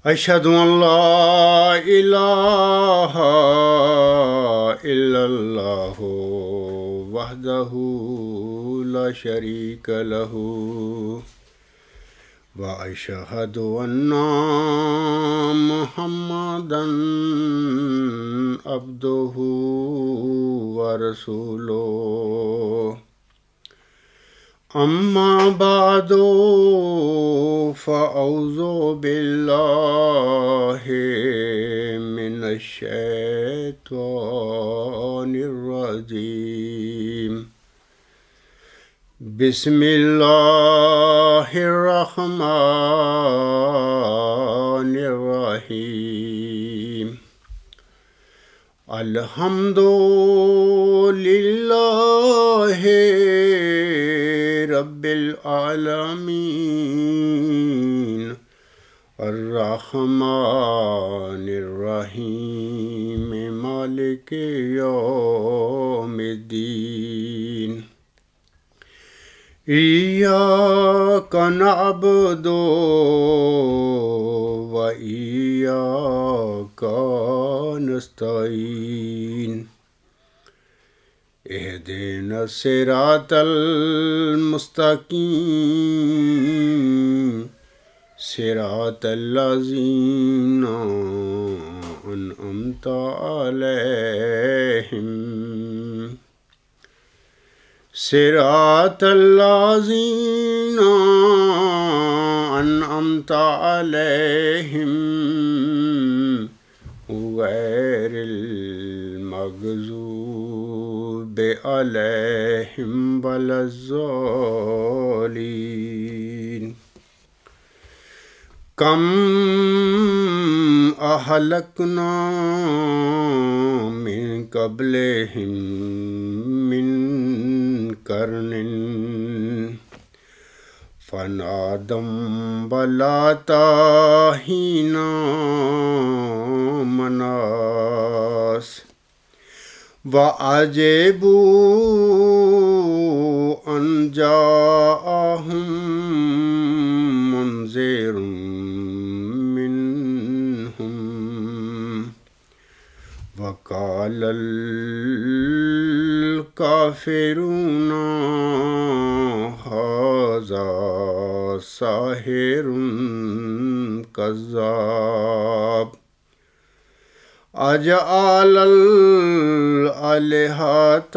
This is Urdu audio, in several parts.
أشهد أن لا إله إلا الله وحده لا شريك له وأشهد أن محمدا عبده ورسوله أما بعد فأعوذ بالله من الشيطان الرجيم بسم الله الرحمن الرحيم الحمد لله رب العالمين الرحمن الرحيم مالك يوم الدين إياك نعبد وإياك نستعين اهدنا الصراط المستقيم صراط الذين أنعمت عليهم صراط الذين أنعمت عليهم غير المغضوب عليهم ولا الضالين كم أهلكنا من قبلهم من قرن فنادوا ولا حين مناص وعجبوا أن جاءهم منذر منهم وقال الكافرون هذا ساحر كذاب أجعل الآلهة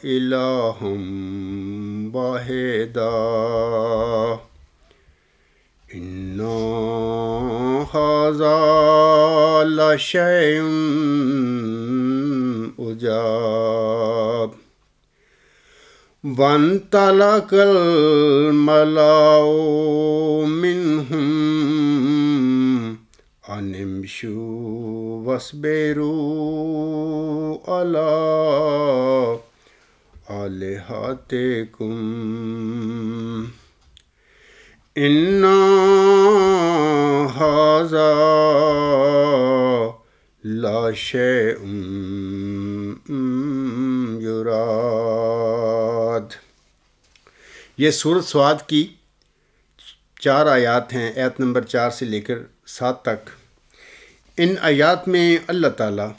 إلها واحدا إن هذا لشيء عجاب وانطلق الملأ منهم أن امشوا واصبروا على آلهتكم إن هذا لشيء يراد۔ یہ سورۃ سعد کی 4 آیات ہیں، آیت نمبر 4 سے لے کر 7 تک۔ ان آیات میں اللہ تعالیٰ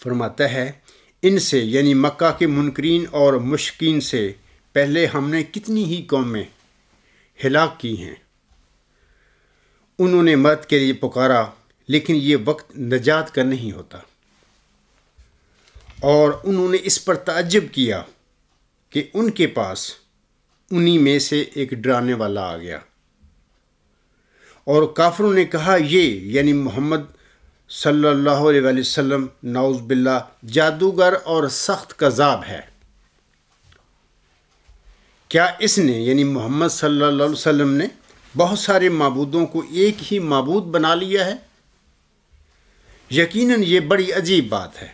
فرماتا ہے ان سے یعنی مکہ کے منکرین اور مشرکین سے پہلے ہم نے کتنی ہی قومیں ہلاک کی ہیں۔ انہوں نے مدد کے لیے پکارا لیکن یہ وقت نجات کا نہیں ہوتا، اور انہوں نے اس پر تعجب کیا کہ ان کے پاس انہی میں سے ایک ڈرانے والا آ گیا، اور کافروں نے کہا یہ یعنی محمد صلی اللہ علیہ وآلہ وسلم نعوذ باللہ جادوگر اور سخت کذاب ہے۔ کیا اس نے یعنی محمد صلی اللہ علیہ وسلم نے بہت سارے معبودوں کو ایک ہی معبود بنا لیا ہے؟ یقیناً یہ بڑی عجیب بات ہے۔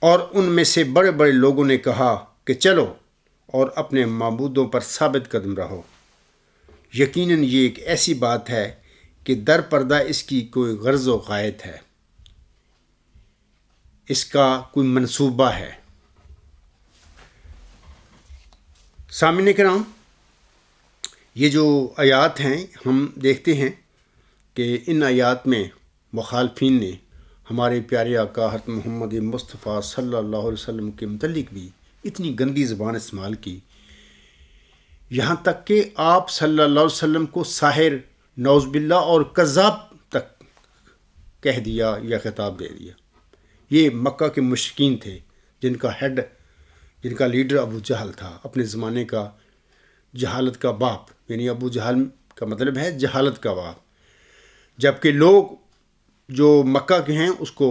اور ان میں سے بڑے بڑے لوگوں نے کہا کہ چلو اور اپنے معبودوں پر ثابت قدم رہو۔ یقیناً یہ ایک ایسی بات ہے کہ در پردہ اس کی کوئی غرض و غایت ہے، اس کا کوئی منصوبہ ہے۔ سامعین کرام، یہ جو آیات ہیں ہم دیکھتے ہیں کہ ان آیات میں مخالفین نے ہمارے پیارے آقا حضرت محمد مصطفیٰ صلی اللہ علیہ وسلم کے متعلق بھی اتنی گندی زبان استعمال کی، یہاں تک کہ آپ صلی اللہ علیہ وسلم کو ساحر، نعوذ باللہ، اور کذاب تک کہہ دیا یا خطاب دے دیا۔ یہ مکہ کے مشرکین تھے جن کا لیڈر ابو جہل تھا، اپنے زمانے کا جہالت کا باپ، یعنی ابو جہل کا مطلب ہے جہالت کا باپ، جبکہ لوگ جو مکہ کے ہیں اس کو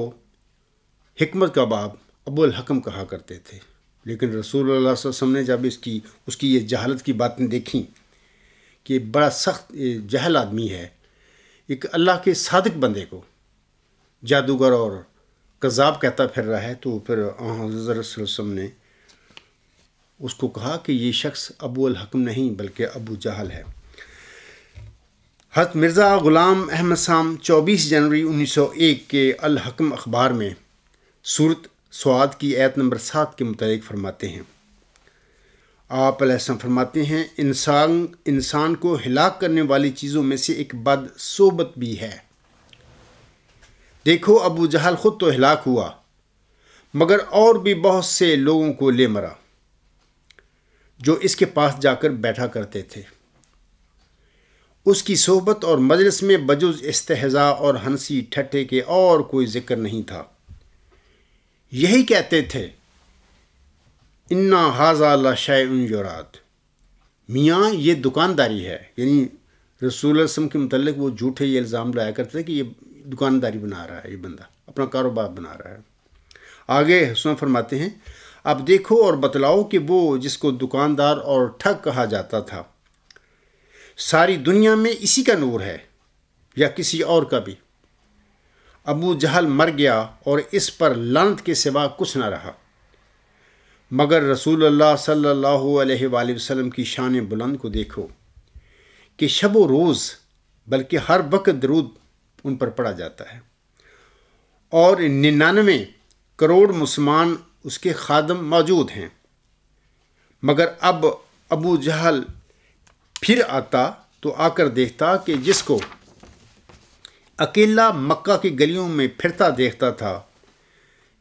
حکمت کا باپ ابو الحکم کہا کرتے تھے۔ لیکن رسول اللہ صلی اللہ علیہ وسلم نے جب اس کی یہ جہالت کی باتیں دیکھیں کہ بڑا سخت جہل آدمی ہے، ایک اللہ کے صادق بندے کو جادوگر اور کذاب کہتا پھر رہا ہے، تو پھر حضرت صلی اللہ علیہ وسلم نے اس کو کہا کہ یہ شخص ابو الحکم نہیں بلکہ ابو جہل ہے۔ حضرت مرزا غلام احمد صاحب 24 جنوری 1901 کے الحکم اخبار میں سورت سواد کی آیت نمبر 7 کے متعلق فرماتے ہیں، آپ علیہ السلام فرماتے ہیں، انسان کو ہلاک کرنے والی چیزوں میں سے ایک بد صحبت بھی ہے۔ دیکھو ابو جہل خود تو ہلاک ہوا، مگر اور بھی بہت سے لوگوں کو لے مرا جو اس کے پاس جا کر بیٹھا کرتے تھے۔ اس کی صحبت اور مجلس میں بجز استہزاء اور ہنسی ٹھٹے کے اور کوئی ذکر نہیں تھا۔ یہی کہتے تھے، انا ھذا لشیء یراد، میاں یہ دکانداری ہے، یعنی رسول اللہ صلی اللہ علیہ وسلم کے متعلق وہ جھوٹے یہ الزام لایا کرتے تھے کہ یہ دکانداری بنا رہا ہے، یہ بندہ اپنا کاروبار بنا رہا ہے۔ آگے حسن فرماتے ہیں، اب دیکھو اور بتلاؤ کہ وہ جس کو دکاندار اور ٹھگ کہا جاتا تھا، ساری دنیا میں اسی کا نور ہے یا کسی اور کا بھی؟ ابو جہل مر گیا اور اس پر لعنت کے سوا کچھ نہ رہا، مگر رسول اللہ صلی اللہ علیہ وآلہ وسلم کی شان بلند کو دیکھو کہ شب و روز بلکہ ہر وقت درود ان پر پڑھا جاتا ہے، اور 99 کروڑ مسلمان اس کے خادم موجود ہیں، مگر اب ابو جہل پھر آتا تو آ کر دیکھتا کہ جس کو اکیلا مکہ کی گلیوں میں پھرتا دیکھتا تھا،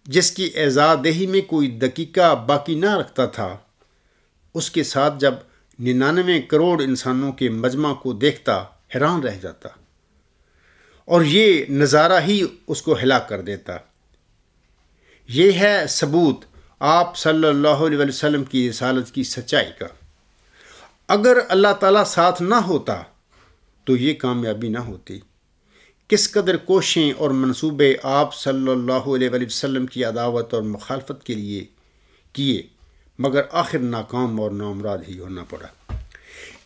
جس کی اعزاء دہی میں کوئی دقیقہ باقی نہ رکھتا تھا، اس کے ساتھ جب 99 کروڑ انسانوں کے مجمع کو دیکھتا حیران رہ جاتا، اور یہ نظارہ ہی اس کو ہلاک کر دیتا۔ یہ ہے ثبوت آپ صلی اللہ علیہ وسلم کی رسالت کی سچائی کا۔ اگر اللہ تعالیٰ ساتھ نہ ہوتا تو یہ کامیابی نہ ہوتی۔ کس قدر کوششیں اور منصوبے آپ صلی اللہ علیہ وسلم کی عداوت اور مخالفت کے لیے کیے، مگر آخر ناکام اور نامراد ہی ہونا پڑا۔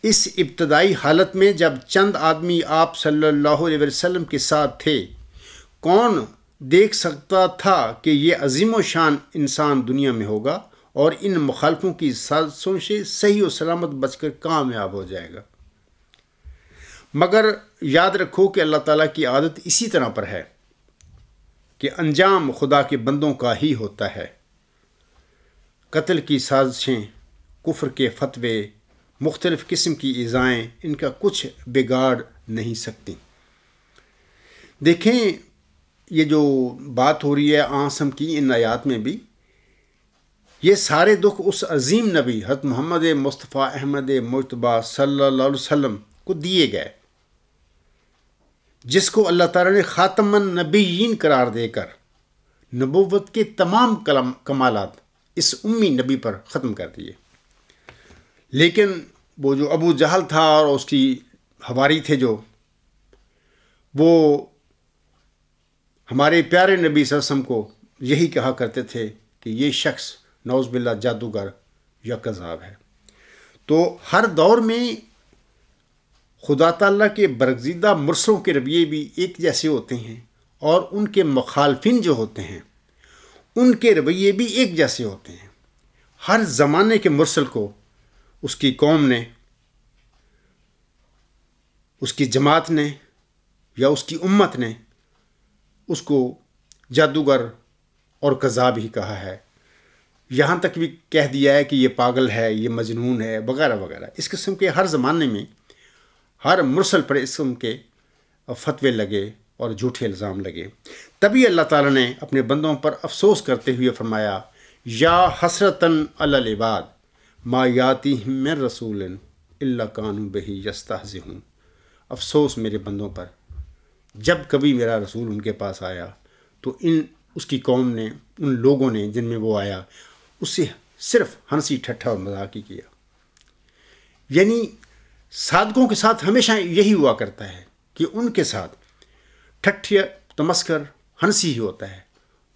اس ابتدائی حالت میں جب چند آدمی آپ صلی اللہ علیہ وسلم کے ساتھ تھے، کون دیکھ سکتا تھا کہ یہ عظیم و شان انسان دنیا میں ہوگا اور ان مخالفوں کی سازشوں سے صحیح و سلامت بچ کر کامیاب ہو جائے گا؟ مگر یاد رکھو کہ اللہ تعالیٰ کی عادت اسی طرح پر ہے کہ انجام خدا کے بندوں کا ہی ہوتا ہے۔ قتل کی سازشیں، کفر کے فتوے، مختلف قسم کی ایذائیں ان کا کچھ بگاڑ نہیں سکتی۔ دیکھیں یہ جو بات ہو رہی ہے آسم کی ان آیات میں بھی، یہ سارے دکھ اس عظیم نبی حضرت محمد مصطفیٰ احمد مجتبیٰ صلی اللہ علیہ وسلم کو دیے گئے، جس کو اللہ تعالیٰ نے خاتم النبیین قرار دے کر نبوت کے تمام کمالات اس امی نبی پر ختم کر دیے۔ لیکن وہ جو ابو جہل تھا اور اس کی حواری تھے جو، وہ ہمارے پیارے نبی صلی اللہ علیہ وسلم کو یہی کہا کرتے تھے کہ یہ شخص نعوذ باللہ جادوگر یا کذاب ہے۔ تو ہر دور میں خدا تعالیٰ کے برگزیدہ مرسلوں کے رویے بھی ایک جیسے ہوتے ہیں، اور ان کے مخالفین جو ہوتے ہیں ان کے رویے بھی ایک جیسے ہوتے ہیں۔ ہر زمانے کے مرسل کو اس کی قوم نے، اس کی جماعت نے یا اس کی امت نے اس کو جادوگر اور کذاب ہی کہا ہے، یہاں تک بھی کہہ دیا ہے کہ یہ پاگل ہے، یہ مجنون ہے، وغیرہ وغیرہ۔ اس قسم کے ہر زمانے میں ہر مرسل پر اس قسم کے فتوے لگے اور جھوٹے الزام لگے۔ تبھی اللہ تعالیٰ نے اپنے بندوں پر افسوس کرتے ہوئے فرمایا، یا حسرتاً علی العباد ما یاتیہم من رسول الا کانوا بہ یستہزئون۔ افسوس میرے بندوں پر، جب کبھی میرا رسول ان کے پاس آیا تو اس کی قوم نے، ان لوگوں نے جن میں وہ آیا، اس سے صرف ہنسی ٹھٹھا اور مذاق ہی کیا۔ یعنی صادقوں کے ساتھ ہمیشہ یہی ہوا کرتا ہے کہ ان کے ساتھ ٹھٹھی تمسکر ہنسی ہی ہوتا ہے،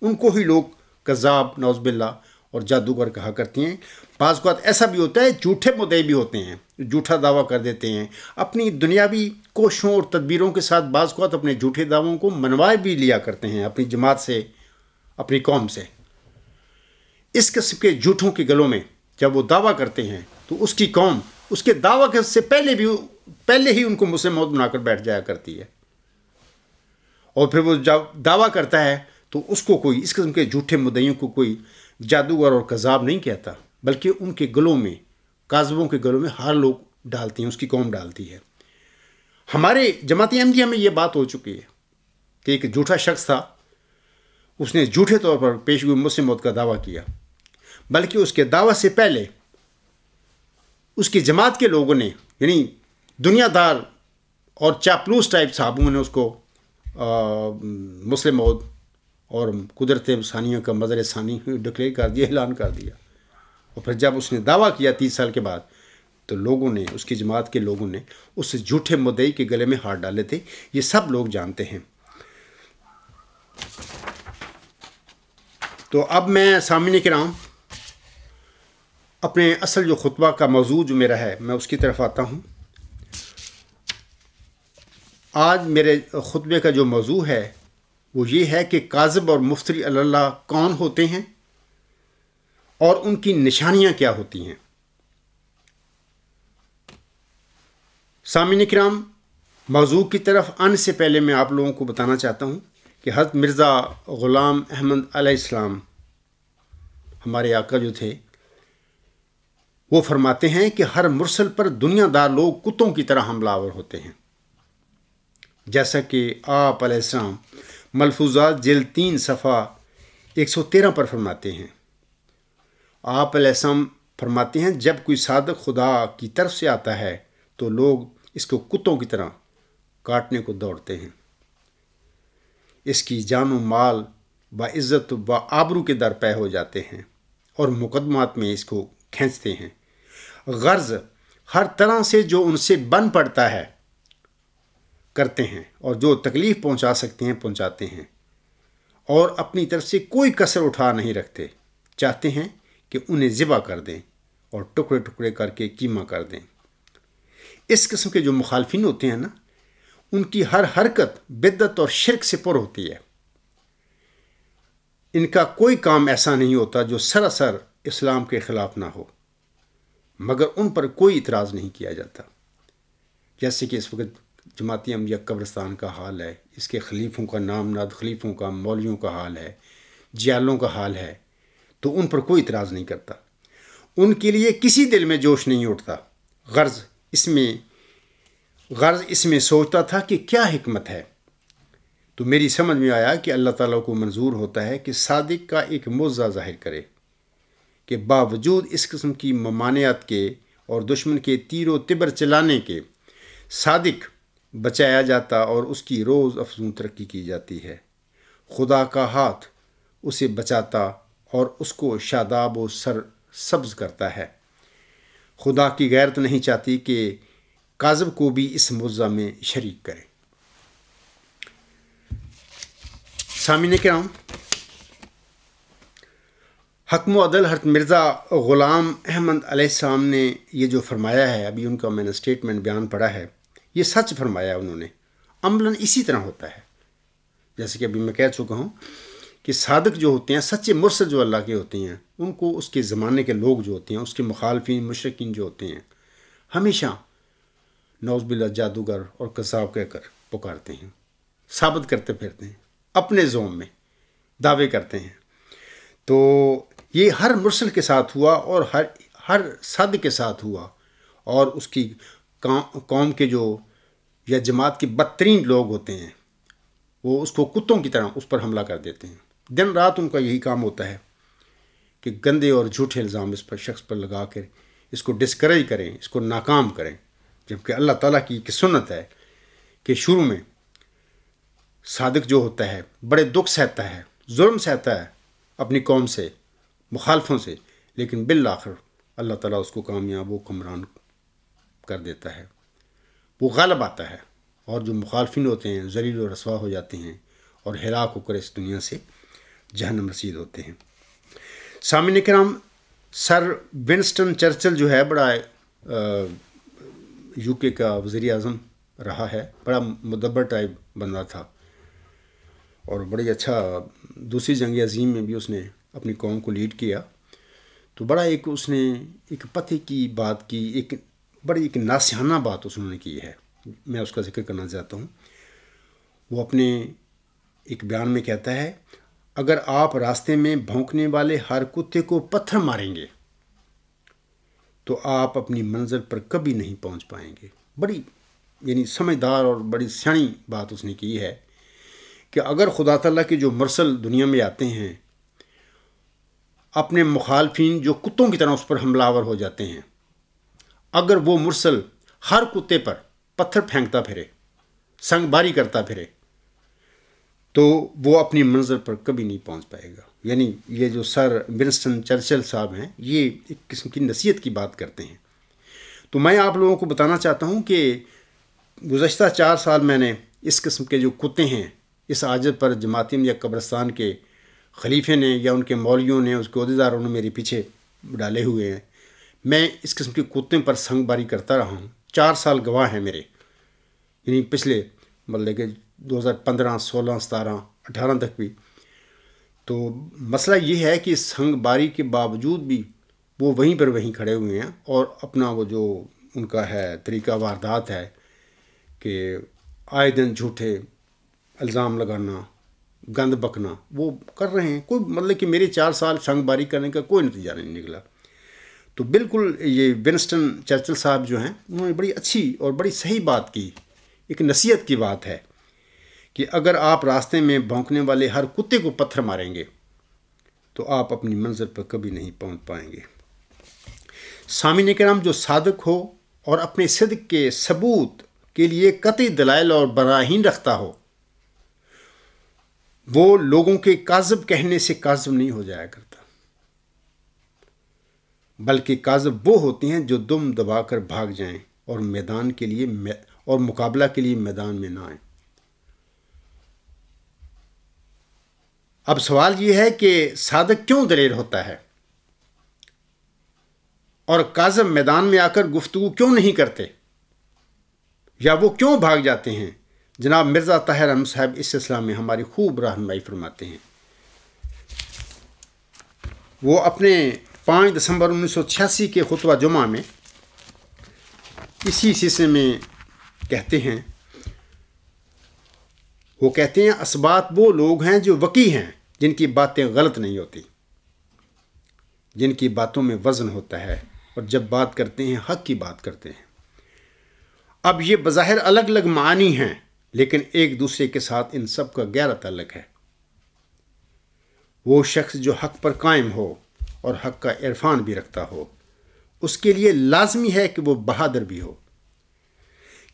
ان کو ہی لوگ کذاب نعوذ باللہ اور جادوگر کہا کرتی ہیں۔ بعض اوقات ایسا بھی ہوتا ہے، جھوٹے مدعی بھی ہوتے ہیں، جھوٹا دعویٰ کر دیتے ہیں، اپنی دنیاوی کوششوں اور تدبیروں کے ساتھ بعض اوقات اپنے جھوٹے دعووں کو منوائے بھی لیا کرتے ہیں اپنی جماعت سے، اپنی قوم سے۔ اس قسم کے جھوٹوں کے گلوں میں جب وہ دعویٰ کرتے ہیں تو اس کی قوم اس کے دعویٰ سے پہلے ہی ان کو مسلم موت بنا کر بیٹھ جایا کرتی ہے، اور پھر وہ جب دعویٰ کرتا ہے تو اس کو کوئی اس قسم کے جھوٹے مدعیوں کو کوئی جادوگر اور کذاب نہیں کہتا، بلکہ ان کے گلوں میں، کاذبوں کے گلوں میں ہر لوگ ڈالتے ہیں، اس کی قوم ڈالتی ہے۔ ہمارے جماعت احمدیہ میں یہ بات ہو چکی ہے کہ ایک جھوٹا شخص تھا، اس نے جھوٹے طور پر پیش گوئی مسلم موت کا دعویٰ کیا، بلکہ اس کے دعویٰ سے پہلے اس کی جماعت کے لوگوں نے، یعنی دنیا دار اور چاپلوس ٹائپ صحابوں نے اس کو مسلم موت اور قدرت ثانیہ کا مظہر ثانی ڈکلیئر کر دیا، اعلان کر دیا۔ اور پھر جب اس نے دعویٰ کیا 30 سال کے بعد، تو لوگوں نے، اس کی جماعت کے لوگوں نے اس جھوٹے مدعی کے گلے میں ہاتھ ڈالے تھے۔ یہ سب لوگ جانتے ہیں۔ تو اب میں سامعین کرام اپنے اصل جو خطبہ کا موضوع جو میرا ہے، میں اس کی طرف آتا ہوں۔ آج میرے خطبے کا جو موضوع ہے وہ یہ ہے کہ کاذب اور مفتری علی اللہ کون ہوتے ہیں اور ان کی نشانیاں کیا ہوتی ہیں۔ سامعین کرام، موضوع کی طرف آنے سے پہلے میں آپ لوگوں کو بتانا چاہتا ہوں کہ حضرت مرزا غلام احمد علیہ السلام، ہمارے آقا جو تھے، وہ فرماتے ہیں کہ ہر مرسل پر دنیا دار لوگ کتوں کی طرح حملہ آور ہوتے ہیں، جیسا کہ آپ علیہ السلام ملفوظات جلد 3 صفحہ 113 پر فرماتے ہیں۔ آپ علیہ السلام فرماتے ہیں، جب کوئی صادق خدا کی طرف سے آتا ہے تو لوگ اس کو کتوں کی طرح کاٹنے کو دوڑتے ہیں، اس کی جان و مال و عزت و آبرو کے در پے ہو جاتے ہیں اور مقدمات میں اس کو کھینچتے ہیں۔ غرض ہر طرح سے جو ان سے بن پڑتا ہے کرتے ہیں، اور جو تکلیف پہنچا سکتے ہیں پہنچاتے ہیں، اور اپنی طرف سے کوئی کسر اٹھا نہیں رکھتے، چاہتے ہیں کہ انہیں ذبح کر دیں اور ٹکڑے ٹکڑے کر کے کیما کر دیں۔ اس قسم کے جو مخالفین ہوتے ہیں نا، ان کی ہر حرکت بدعت اور شرک سے پر ہوتی ہے۔ ان کا کوئی کام ایسا نہیں ہوتا جو سراسر اسلام کے خلاف نہ ہو، مگر ان پر کوئی اعتراض نہیں کیا جاتا۔ جیسے کہ اس وقت جماعت احمدیہ قبرستان کا حال ہے، اس کے خلیفوں کا، نام ناد خلیفوں کا، مولویوں کا حال ہے، جیالوں کا حال ہے، تو ان پر کوئی اعتراض نہیں کرتا۔ ان کے لیے کسی دل میں جوش نہیں اٹھتا۔ غرض اس میں سوچتا تھا کہ کیا حکمت ہے۔ تو میری سمجھ میں آیا کہ اللہ تعالیٰ کو منظور ہوتا ہے کہ صادق کا ایک معجزہ ظاہر کرے کہ باوجود اس قسم کی ممانعت کے اور دشمن کے تیر و تبر چلانے کے، صادق بچایا جاتا اور اس کی روز افزوں ترقی کی جاتی ہے۔ خدا کا ہاتھ اسے بچاتا اور اس کو شاداب و سر سبز کرتا ہے۔ خدا کی غیرت نہیں چاہتی کہ کاذب کو بھی اس معجزہ میں شریک کرے۔ سامعین کرام، حکم و عدل حضرت مرزا غلام احمد علیہ السلام نے یہ جو فرمایا ہے، ابھی ان کا میں نے سٹیٹمنٹ بیان پڑھا ہے، یہ سچ فرمایا انہوں نے۔ عملاً اسی طرح ہوتا ہے، جیسے کہ ابھی میں کہہ چکا ہوں کہ صادق جو ہوتے ہیں، سچے مرسل جو اللہ کے ہوتے ہیں، ان کو اس کے زمانے کے لوگ جو ہوتے ہیں، اس کے مخالفین مشرکین جو ہوتے ہیں، ہمیشہ نعوذ باللہ جادوگر اور کذاب کہہ کر پکارتے ہیں، ثابت کرتے پھرتے ہیں، اپنے زوم میں دعوے کرتے ہیں۔ تو یہ ہر مرسل کے ساتھ ہوا اور ہر صادق کے ساتھ ہوا، اور اس کی قوم کے جو یا جماعت کے بدترین لوگ ہوتے ہیں وہ اس کو کتوں کی طرح اس پر حملہ کر دیتے ہیں۔ دن رات ان کا یہی کام ہوتا ہے کہ گندے اور جھوٹے الزام اس پر شخص پر لگا کر اس کو ڈسکریج کریں، اس کو ناکام کریں، جبکہ اللہ تعالیٰ کی ایک سنت ہے کہ شروع میں صادق جو ہوتا ہے بڑے دکھ سہتا ہے، ظلم سہتا ہے اپنی قوم سے، مخالفوں سے، لیکن بالآخر اللہ تعالیٰ اس کو کامیاب و کمران کر دیتا ہے، وہ غالب آتا ہے، اور جو مخالفین ہوتے ہیں ذلیل و رسوا ہو جاتے ہیں اور ہلاک ہو کر اس دنیا سے جہنم رسید ہوتے ہیں۔ سامعین کرام، سر ونسٹن چرچل جو ہے بڑا یو کے کا وزیر اعظم رہا ہے، بڑا مدبر ٹائپ بندہ تھا، اور بڑی اچھا دوسری جنگ عظیم میں بھی اس نے اپنی قوم کو لیڈ کیا۔ تو بڑا اس نے ایک پتے کی بات کی، ایک ناصحانہ بات اس نے کی ہے، میں اس کا ذکر کرنا چاہتا ہوں۔ وہ اپنے ایک بیان میں کہتا ہے، اگر آپ راستے میں بھونکنے والے ہر کتے کو پتھر ماریں گے تو آپ اپنی منزل پر کبھی نہیں پہنچ پائیں گے۔ بڑی سمجھدار اور بڑی سیاਣੀ بات اس نے کی ہے کہ اگر خدا تعالیٰ کے جو مرسل دنیا میں آتے ہیں، اپنے مخالفین جو کتوں کی طرح اس پر حملہ آور ہو جاتے ہیں، اگر وہ مرسل ہر کتے پر پتھر پھینکتا پھرے، سنگ باری کرتا پھرے، تو وہ اپنی منزل پر کبھی نہیں پہنچ پائے گا۔ یعنی یہ جو سر ونسٹن چرچل صاحب ہیں، یہ ایک قسم کی نصیحت کی بات کرتے ہیں۔ تو میں آپ لوگوں کو بتانا چاہتا ہوں کہ گزشتہ 4 سال میں نے اس قسم کے جو کتے ہیں، اس عاجز پر جماعتیم یا قبرستان کے خلیفے نے یا ان کے مولویوں نے، اس کے عہدیداروں نے میرے پیچھے ڈالے ہوئے ہیں، میں اس قسم کے کتے پر سنگ باری کرتا رہا ہوں۔ 4 سال گواہ ہیں میرے، یعنی پچھلے مطلب کہ 2015، 16، 17، 18 تک بھی۔ تو مسئلہ یہ ہے کہ سنگ باری کے باوجود بھی وہ وہیں پر کھڑے ہوئے ہیں، اور اپنا وہ جو ان کا ہے طریقہ واردات ہے کہ آئے دن جھوٹے الزام لگانا، گند بکنا، وہ کر رہے ہیں۔ کوئی مطلب کہ میرے 4 سال سنگ باری کرنے کا کوئی نتیجہ نہیں نکلا۔ تو بالکل یہ ونسٹن چرچل صاحب جو ہیں، انہوں نے بڑی اچھی اور بڑی صحیح بات کی، ایک نصیحت کی بات ہے کہ اگر آپ راستے میں بھونکنے والے ہر کتے کو پتھر ماریں گے تو آپ اپنی منزل پر کبھی نہیں پہنچ پائیں گے۔ سامعین کرام، جو صادق ہو اور اپنے صدق کے ثبوت کے لیے قطعی دلائل اور براہین رکھتا ہو، وہ لوگوں کے کاذب کہنے سے کاذب نہیں ہو جایا کرتا، بلکہ کاذب وہ ہوتے ہیں جو دم دبا کر بھاگ جائیں اور میدان کے لیے اور مقابلہ کے لیے میدان میں نہ آئیں۔ اب سوال یہ ہے کہ صادق کیوں دلیر ہوتا ہے اور کاذب میدان میں آ کر گفتگو کیوں نہیں کرتے، یا وہ کیوں بھاگ جاتے ہیں؟ جناب مرزا طاہر احمد صاحب اس سلسلہ میں ہماری خوب رہنمائی فرماتے ہیں۔ وہ اپنے 5 دسمبر 1986 کے خطبہ جمعہ میں اسی سلسلے میں کہتے ہیں، وہ کہتے ہیں اسبات وہ لوگ ہیں جو وقی ہیں، جن کی باتیں غلط نہیں ہوتی، جن کی باتوں میں وزن ہوتا ہے، اور جب بات کرتے ہیں حق کی بات کرتے ہیں۔ اب یہ بظاہر الگ الگ معانی ہیں، لیکن ایک دوسرے کے ساتھ ان سب کا گہرا تعلق ہے۔ وہ شخص جو حق پر قائم ہو اور حق کا عرفان بھی رکھتا ہو، اس کے لیے لازمی ہے کہ وہ بہادر بھی ہو،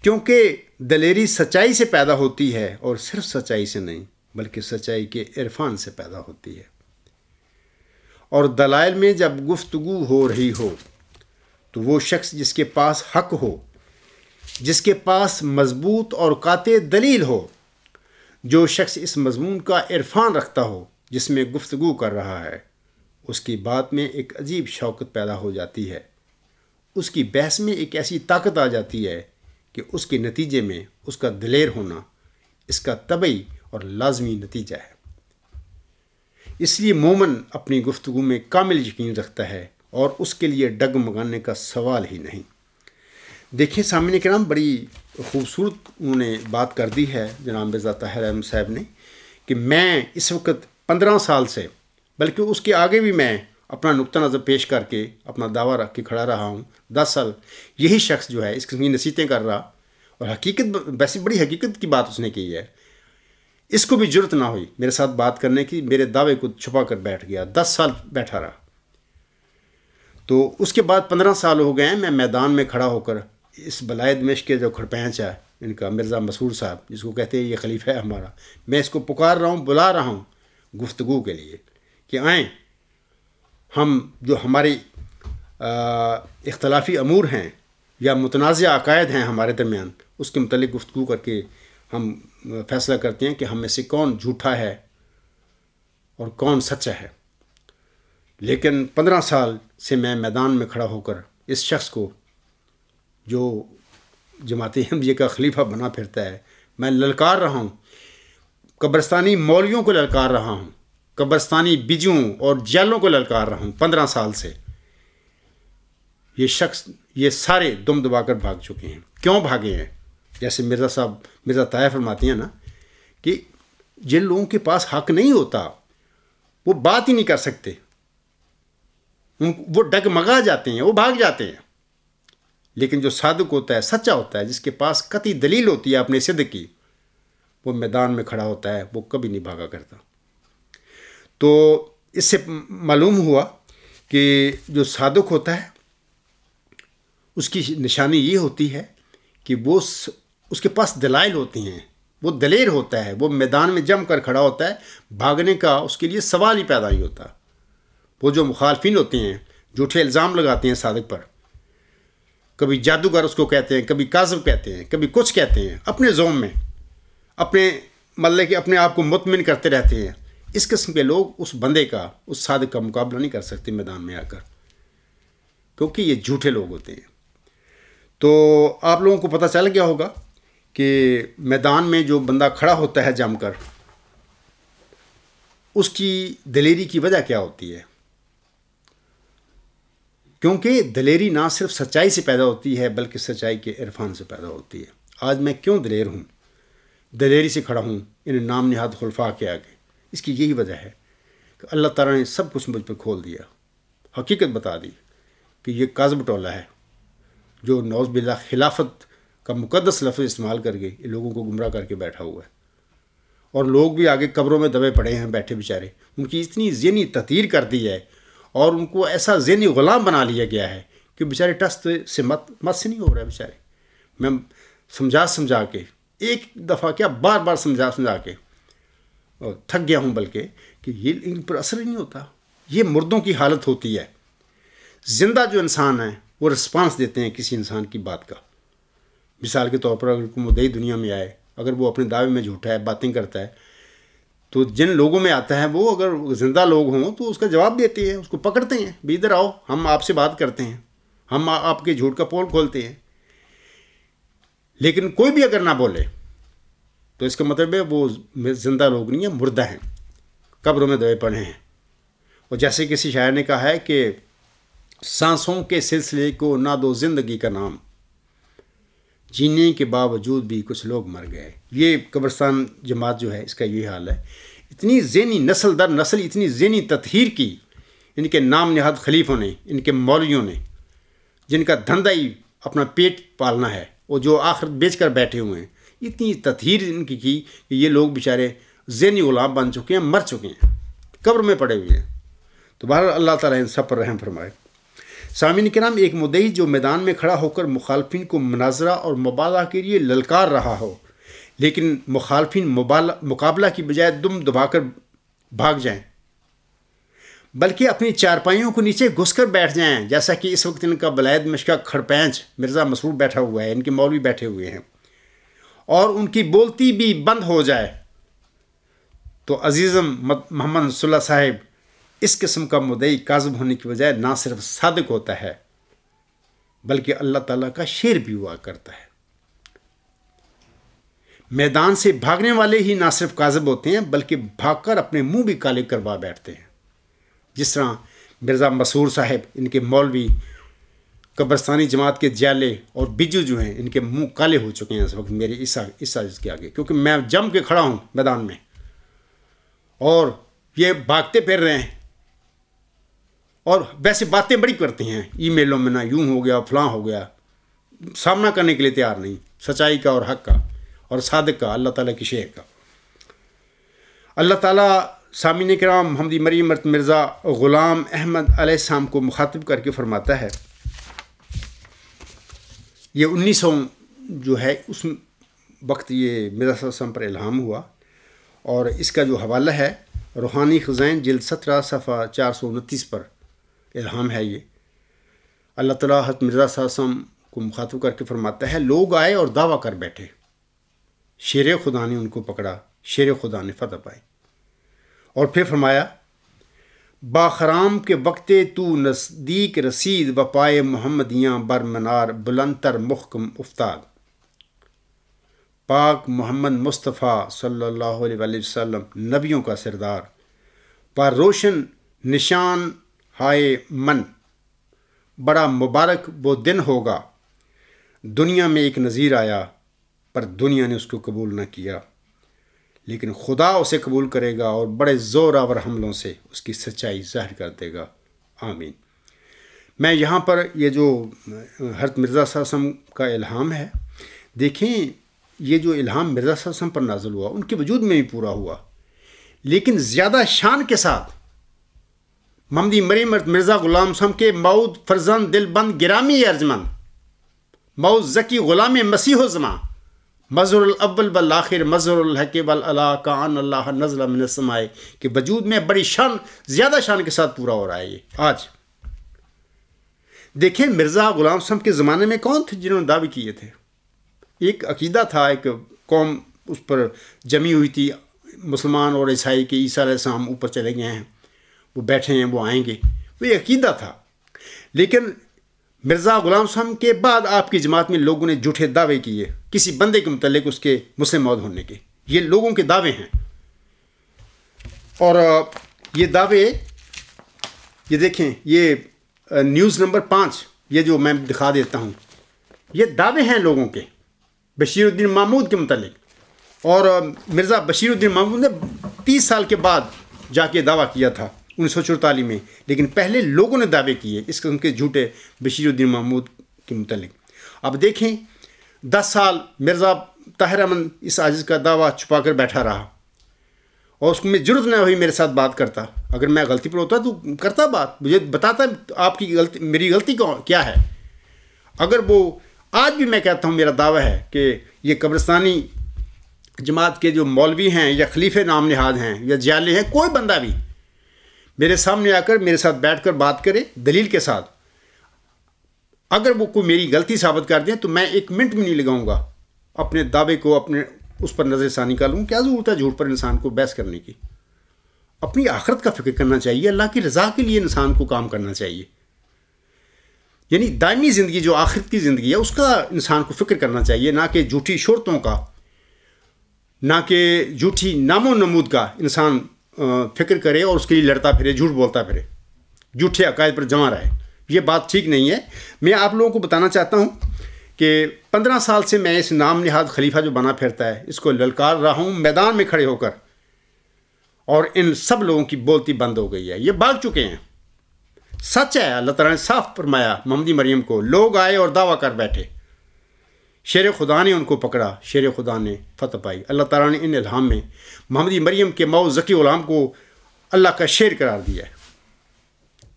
کیونکہ دلیری سچائی سے پیدا ہوتی ہے، اور صرف سچائی سے نہیں بلکہ سچائی کے عرفان سے پیدا ہوتی ہے۔ اور دلائل میں جب گفتگو ہو رہی ہو تو وہ شخص جس کے پاس حق ہو، جس کے پاس مضبوط اور قاطع دلیل ہو، جو شخص اس مضمون کا عرفان رکھتا ہو جس میں گفتگو کر رہا ہے، اس کی بات میں ایک عجیب شوقت پیدا ہو جاتی ہے، اس کی بحث میں ایک ایسی طاقت آ جاتی ہے کہ اس کے نتیجے میں اس کا دلیر ہونا اس کا طبعی اور لازمی نتیجہ ہے۔ اس لیے مومن اپنی گفتگو میں کامل یقین رکھتا ہے، اور اس کے لیے ڈگمگانے کا سوال ہی نہیں۔ دیکھیں سامعین کرام، بڑی خوبصورت انہوں نے بات کر دی ہے جناب مرزا طاہر احمد صاحب نے، کہ میں اس وقت 15 سال سے، بلکہ اس کے آگے بھی میں اپنا نقطہ نظر پیش کر کے اپنا دعویٰ رکھ کے کھڑا رہا ہوں۔ 10 سال یہی شخص جو ہے اس قسم کی نصیحتیں کر رہا، اور حقیقت ویسی بڑی حقیقت کی بات اس نے کی ہے. اس کو بھی جرت نہ ہوئی میرے ساتھ بات کرنے کی، میرے دعوے کو چھپا کر بیٹھ گیا. 10 سال بیٹھا رہا. تو اس کے بعد 15 سال ہو گئے ہیں میں میدان میں کھڑا ہو کر اس بلائے دمشق کے جو کھڑپینچ ہے ان کا مرزا مسرور صاحب، جس کو کہتے ہیں یہ خلیفہ ہے ہمارا، میں اس کو پکار رہا ہوں، بلا رہا ہوں گفتگو کے لیے کہ آئیں ہم جو ہماری اختلافی امور ہیں یا متنازع عقائد ہیں ہمارے درمیان، اس کے متعلق گفتگو کر کے ہم فیصلہ کرتے ہیں کہ ہم میں سے کون جھوٹا ہے اور کون سچا ہے. لیکن 15 سال سے میں میدان میں کھڑا ہو کر اس شخص کو جو جماعت احمدیہ کا خلیفہ بنا پھرتا ہے میں للکار رہا ہوں. قبرستانی مولویوں کو للکار رہا ہوں، قبرستانی بجوں اور جیلوں کو للکار رہا ہوں 15 سال سے. یہ شخص یہ سارے دم دبا کر بھاگ چکے ہیں. کیوں بھاگے ہیں؟ جیسے مرزا طاہر فرماتی ہیں نا کہ جن لوگوں کے پاس حق نہیں ہوتا وہ بات ہی نہیں کر سکتے، وہ ڈگمگا جاتے ہیں، وہ بھاگ جاتے ہیں. لیکن جو صادق ہوتا ہے، سچا ہوتا ہے، جس کے پاس قطعی دلیل ہوتی ہے اپنے صدق کی، وہ میدان میں کھڑا ہوتا ہے، وہ کبھی نہیں بھاگا کرتا. تو اس سے معلوم ہوا کہ جو صادق ہوتا ہے اس کی نشانی یہ ہوتی ہے کہ وہ اس کے پاس دلائل ہوتی ہیں، وہ دلیر ہوتا ہے، وہ میدان میں جم کر کھڑا ہوتا ہے، بھاگنے کا اس کے لیے سوال ہی پیدا نہیں ہوتا. وہ جو مخالفین ہوتے ہیں جھوٹے الزام لگاتے ہیں صادق پر، کبھی جادوگر اس کو کہتے ہیں، کبھی کاذب کہتے ہیں، کبھی کچھ کہتے ہیں، اپنے زوم میں اپنے مطلب کہ اپنے آپ کو مطمئن کرتے رہتے ہیں. اس قسم کے لوگ اس بندے کا، اس صادق کا مقابلہ نہیں کر سکتے میدان میں آ کر، کیونکہ یہ جھوٹے لوگ ہوتے ہیں. تو آپ لوگوں کو پتہ چل گیا ہوگا کہ میدان میں جو بندہ کھڑا ہوتا ہے جم کر، اس کی دلیری کی وجہ کیا ہوتی ہے. کیونکہ دلیری نہ صرف سچائی سے پیدا ہوتی ہے بلکہ سچائی کے عرفان سے پیدا ہوتی ہے. آج میں کیوں دلیر ہوں، دلیری سے کھڑا ہوں ان نام نہاد خلفاء کے آگے؟ اس کی یہی وجہ ہے کہ اللہ تعالیٰ نے سب کچھ مجھ پہ کھول دیا، حقیقت بتا دی کہ یہ کاذب ٹولہ ہے جو نعوذ باللہ خلافت کا مقدس لفظ استعمال کر کے لوگوں کو گمراہ کر کے بیٹھا ہوا ہے. اور لوگ بھی آگے قبروں میں دبے پڑے ہیں بیٹھے بیچارے. ان کی اتنی ذہنی تطہیر کر دی ہے اور ان کو ایسا ذہنی غلام بنا لیا گیا ہے کہ بیچارے ٹس سے مت سے نہیں ہو رہا ہے بیچارے. میں سمجھا کے ایک دفعہ کیا بار بار سمجھا کے تھک گیا ہوں، بلکہ کہ یہ ان پر اثر ہی نہیں ہوتا. یہ مردوں کی حالت ہوتی ہے. زندہ جو انسان ہیں وہ رسپانس دیتے ہیں کسی انسان کی بات کا. مثال کے طور پر اگر کوئی مدعی دنیا میں آئے، اگر وہ اپنے دعوے میں جھوٹا ہے، باتیں کرتا ہے، تو جن لوگوں میں آتا ہے وہ اگر زندہ لوگ ہوں تو اس کا جواب دیتے ہیں، اس کو پکڑتے ہیں، بھی ادھر آؤ، ہم آپ سے بات کرتے ہیں، ہم آپ کے جھوٹ کا پول کھولتے ہیں. لیکن کوئی بھی اگر نہ بولے تو اس کا مطلب ہے وہ زندہ لوگ نہیں ہیں، مردہ ہیں، قبروں میں دبے پڑے ہیں. اور جیسے کسی شاعر نے کہا ہے کہ سانسوں کے سلسلے کو نہ دو زندگی کا نام، جینے کے باوجود بھی کچھ لوگ مر گئے. یہ قبرستان جماعت جو ہے اس کا یہ حال ہے. اتنی ذہنی نسل در نسل اتنی ذہنی تطہیر کی ان کے نام نہاد خلیفوں نے، ان کے مولویوں نے، جن کا دھندا ہی اپنا پیٹ پالنا ہے، وہ جو آخرت بیچ کر بیٹھے ہوئے ہیں، اتنی تطہیر ان کی کہ یہ لوگ بیچارے ذہنی غلام بن چکے ہیں، مر چکے ہیں، قبر میں پڑے ہوئے ہیں. تو بہرحال اللہ تعالیٰ ان سب پر رحم فرمائے. سامعین کرام، ایک مدعی جو میدان میں کھڑا ہو کر مخالفین کو مناظرہ اور مباحثہ کے لیے للکار رہا ہو، لیکن مخالفین مقابلہ کی بجائے دم دبا کر بھاگ جائیں، بلکہ اپنی چارپائیوں کو نیچے گھس کر بیٹھ جائیں، جیسا کہ اس وقت ان کا بلائے دمشق کا کھڑپینچ مرزا مسرور بیٹھا ہوا ہے، ان کے مولوی بیٹھے ہوئے ہیں، اور ان کی بولتی بھی بند ہو جائے، تو عزیزم محمد صلی اللہ صاحب اس قسم کا مدعی کاذب ہونے کی بجائے نہ صرف صادق ہوتا ہے بلکہ اللہ تعالیٰ کا شیر بھی ہوا کرتا ہے. میدان سے بھاگنے والے ہی نہ صرف کاذب ہوتے ہیں بلکہ بھاگ کر اپنے منہ بھی کالے کروا بیٹھتے ہیں. جس طرح مرزا مسرور صاحب، ان کے مولوی، قبرستانی جماعت کے جالے اور بجو جو ہیں، ان کے منہ کالے ہو چکے ہیں اس وقت میرے اس سازش کے آگے، کیونکہ میں جم کے کھڑا ہوں میدان میں اور یہ بھاگتے پھر رہے ہیں اور ویسے باتیں بڑی کرتے ہیں ای میلوں میں، نہ یوں ہو گیا فلاں ہو گیا، سامنا کرنے کے لیے تیار نہیں. سچائی کا اور حق کا اور صادق کا، اللہ تعالیٰ کی شعر کا۔ اللہ تعالیٰ سامعین کرام محمدی مریم مرزا غلام احمد علیہ السلام کو مخاطب کر کے فرماتا ہے، یہ 1900 جو ہے اس وقت یہ مرزا صلی اللہ علیہ وسلم پر الہام ہوا، اور اس کا جو حوالہ ہے روحانی خزائن جلد 17 صفحہ 429 پر الہام ہے۔ یہ اللہ تعالیٰ حضرت مرزا صلی اللہ علیہ وسلم کو مخاطب کر کے فرماتا ہے، لوگ آئے اور دعویٰ کر بیٹھے، شیر خدا نے ان کو پکڑا، شیر خدا نے فتح پائی۔ اور پھر فرمایا، باخرام کے وقت تو نزدیک رسید و پائے محمدیاں برمنار بلندتر محکم افتاد، پاک محمد مصطفیٰ صلی اللہ علیہ وآلہ وسلم نبیوں کا سردار، پر روشن نشان ہائے من، بڑا مبارک وہ دن ہوگا، دنیا میں ایک نذیر آیا پر دنیا نے اس کو قبول نہ کیا، لیکن خدا اسے قبول کرے گا اور بڑے زور آور حملوں سے اس کی سچائی ظاہر کر دے گا، آمین۔ میں یہاں پر یہ جو حضرت مرزا صلی اللہ علیہ وسلم کا الہام ہے، دیکھیں یہ جو الہام مرزا صلی اللہ علیہ وسلم پر نازل ہوا ان کے وجود میں بھی پورا ہوا، لیکن زیادہ شان کے ساتھ محمدی مریم مرزا غلام صاحب کے مود فرزند دل بند گرامی ارجمند، مود ذکی غلام مسیح و زماں، مظہر الاول والآخر مظہر الحق والعلا کان اللہ نزل من السماء کے وجود میں بڑی شان، زیادہ شان کے ساتھ پورا ہو رہا ہے یہ آج۔ دیکھیں مرزا غلام صاحب کے زمانے میں کون تھے جنہوں نے دعوے کیے تھے؟ ایک عقیدہ تھا، ایک قوم اس پر جمی ہوئی تھی، مسلمان اور عیسائی کے عیسیٰ علیہ السلام اوپر چلے گئے ہیں، وہ بیٹھے ہیں، وہ آئیں گے، وہ ایک عقیدہ تھا۔ لیکن مرزا غلام صاحب کے بعد آپ کی جماعت میں لوگوں نے جھوٹے دعوے کیے کسی بندے کے متعلق اس کے مسلم موعود ہونے کے، یہ لوگوں کے دعوے ہیں۔ اور یہ دعوے، یہ دیکھیں، یہ نیوز نمبر 5 یہ جو میں دکھا دیتا ہوں، یہ دعوے ہیں لوگوں کے بشیر الدین محمود کے متعلق، اور مرزا بشیر الدین محمود نے 30 سال کے بعد جا کے دعویٰ کیا تھا 1944 میں، لیکن پہلے لوگوں نے دعوے کیے اس قسم کے جھوٹے بشیر الدین محمود کے متعلق۔ اب دیکھیں 10 سال مرزا طاہر احمد اس عاجز کا دعویٰ چھپا کر بیٹھا رہا، اور اس کو میں ضرورت نہ ہوئی میرے ساتھ بات کرتا، اگر میں غلطی پر ہوتا تو کرتا بات، مجھے بتاتا آپ کی غلطی، میری غلطی کیا ہے۔ اگر وہ آج بھی میں کہتا ہوں، میرا دعویٰ ہے کہ یہ قبرستانی جماعت کے جو مولوی ہیں یا خلیفے نام نہاد ہیں یا جیالے ہیں، کوئی بندہ بھی میرے سامنے آ کر میرے ساتھ بیٹھ کر بات کرے دلیل کے ساتھ، اگر وہ کوئی میری غلطی ثابت کر دیں تو میں 1 منٹ بھی نہیں لگاؤں گا اپنے دعوے کو، اپنے اس پر نظر ثانی کا لوں۔ کیا ضرورت ہے جھوٹ پر انسان کو بحث کرنے کی؟ اپنی آخرت کا فکر کرنا چاہیے، اللہ کی رضا کے لیے انسان کو کام کرنا چاہیے، یعنی دائمی زندگی جو آخرت کی زندگی ہے اس کا انسان کو فکر کرنا چاہیے، نہ کہ جھوٹی شہرتوں کا، نہ کہ جھوٹی نام و نمود کا انسان فکر کرے اور اس کے لیے لڑتا پھرے، جھوٹ بولتا پھرے، جھوٹے عقائد پر جمع رہے۔ یہ بات ٹھیک نہیں ہے۔ میں آپ لوگوں کو بتانا چاہتا ہوں کہ 15 سال سے میں اس نام نہاد خلیفہ جو بنا پھرتا ہے اس کو للکار رہا ہوں میدان میں کھڑے ہو کر، اور ان سب لوگوں کی بولتی بند ہو گئی ہے، یہ بھاگ چکے ہیں۔ سچ ہے، اللہ تعالیٰ نے صاف فرمایا محمدی مریم کو، لوگ آئے اور دعویٰ کر بیٹھے، شیر خدا نے ان کو پکڑا، شیر خدا نے فتح پائی۔ اللہ تعالیٰ نے ان الہام میں محمدی مریم کے مئو ذکی غلام کو اللہ کا شیر قرار دیا ہے،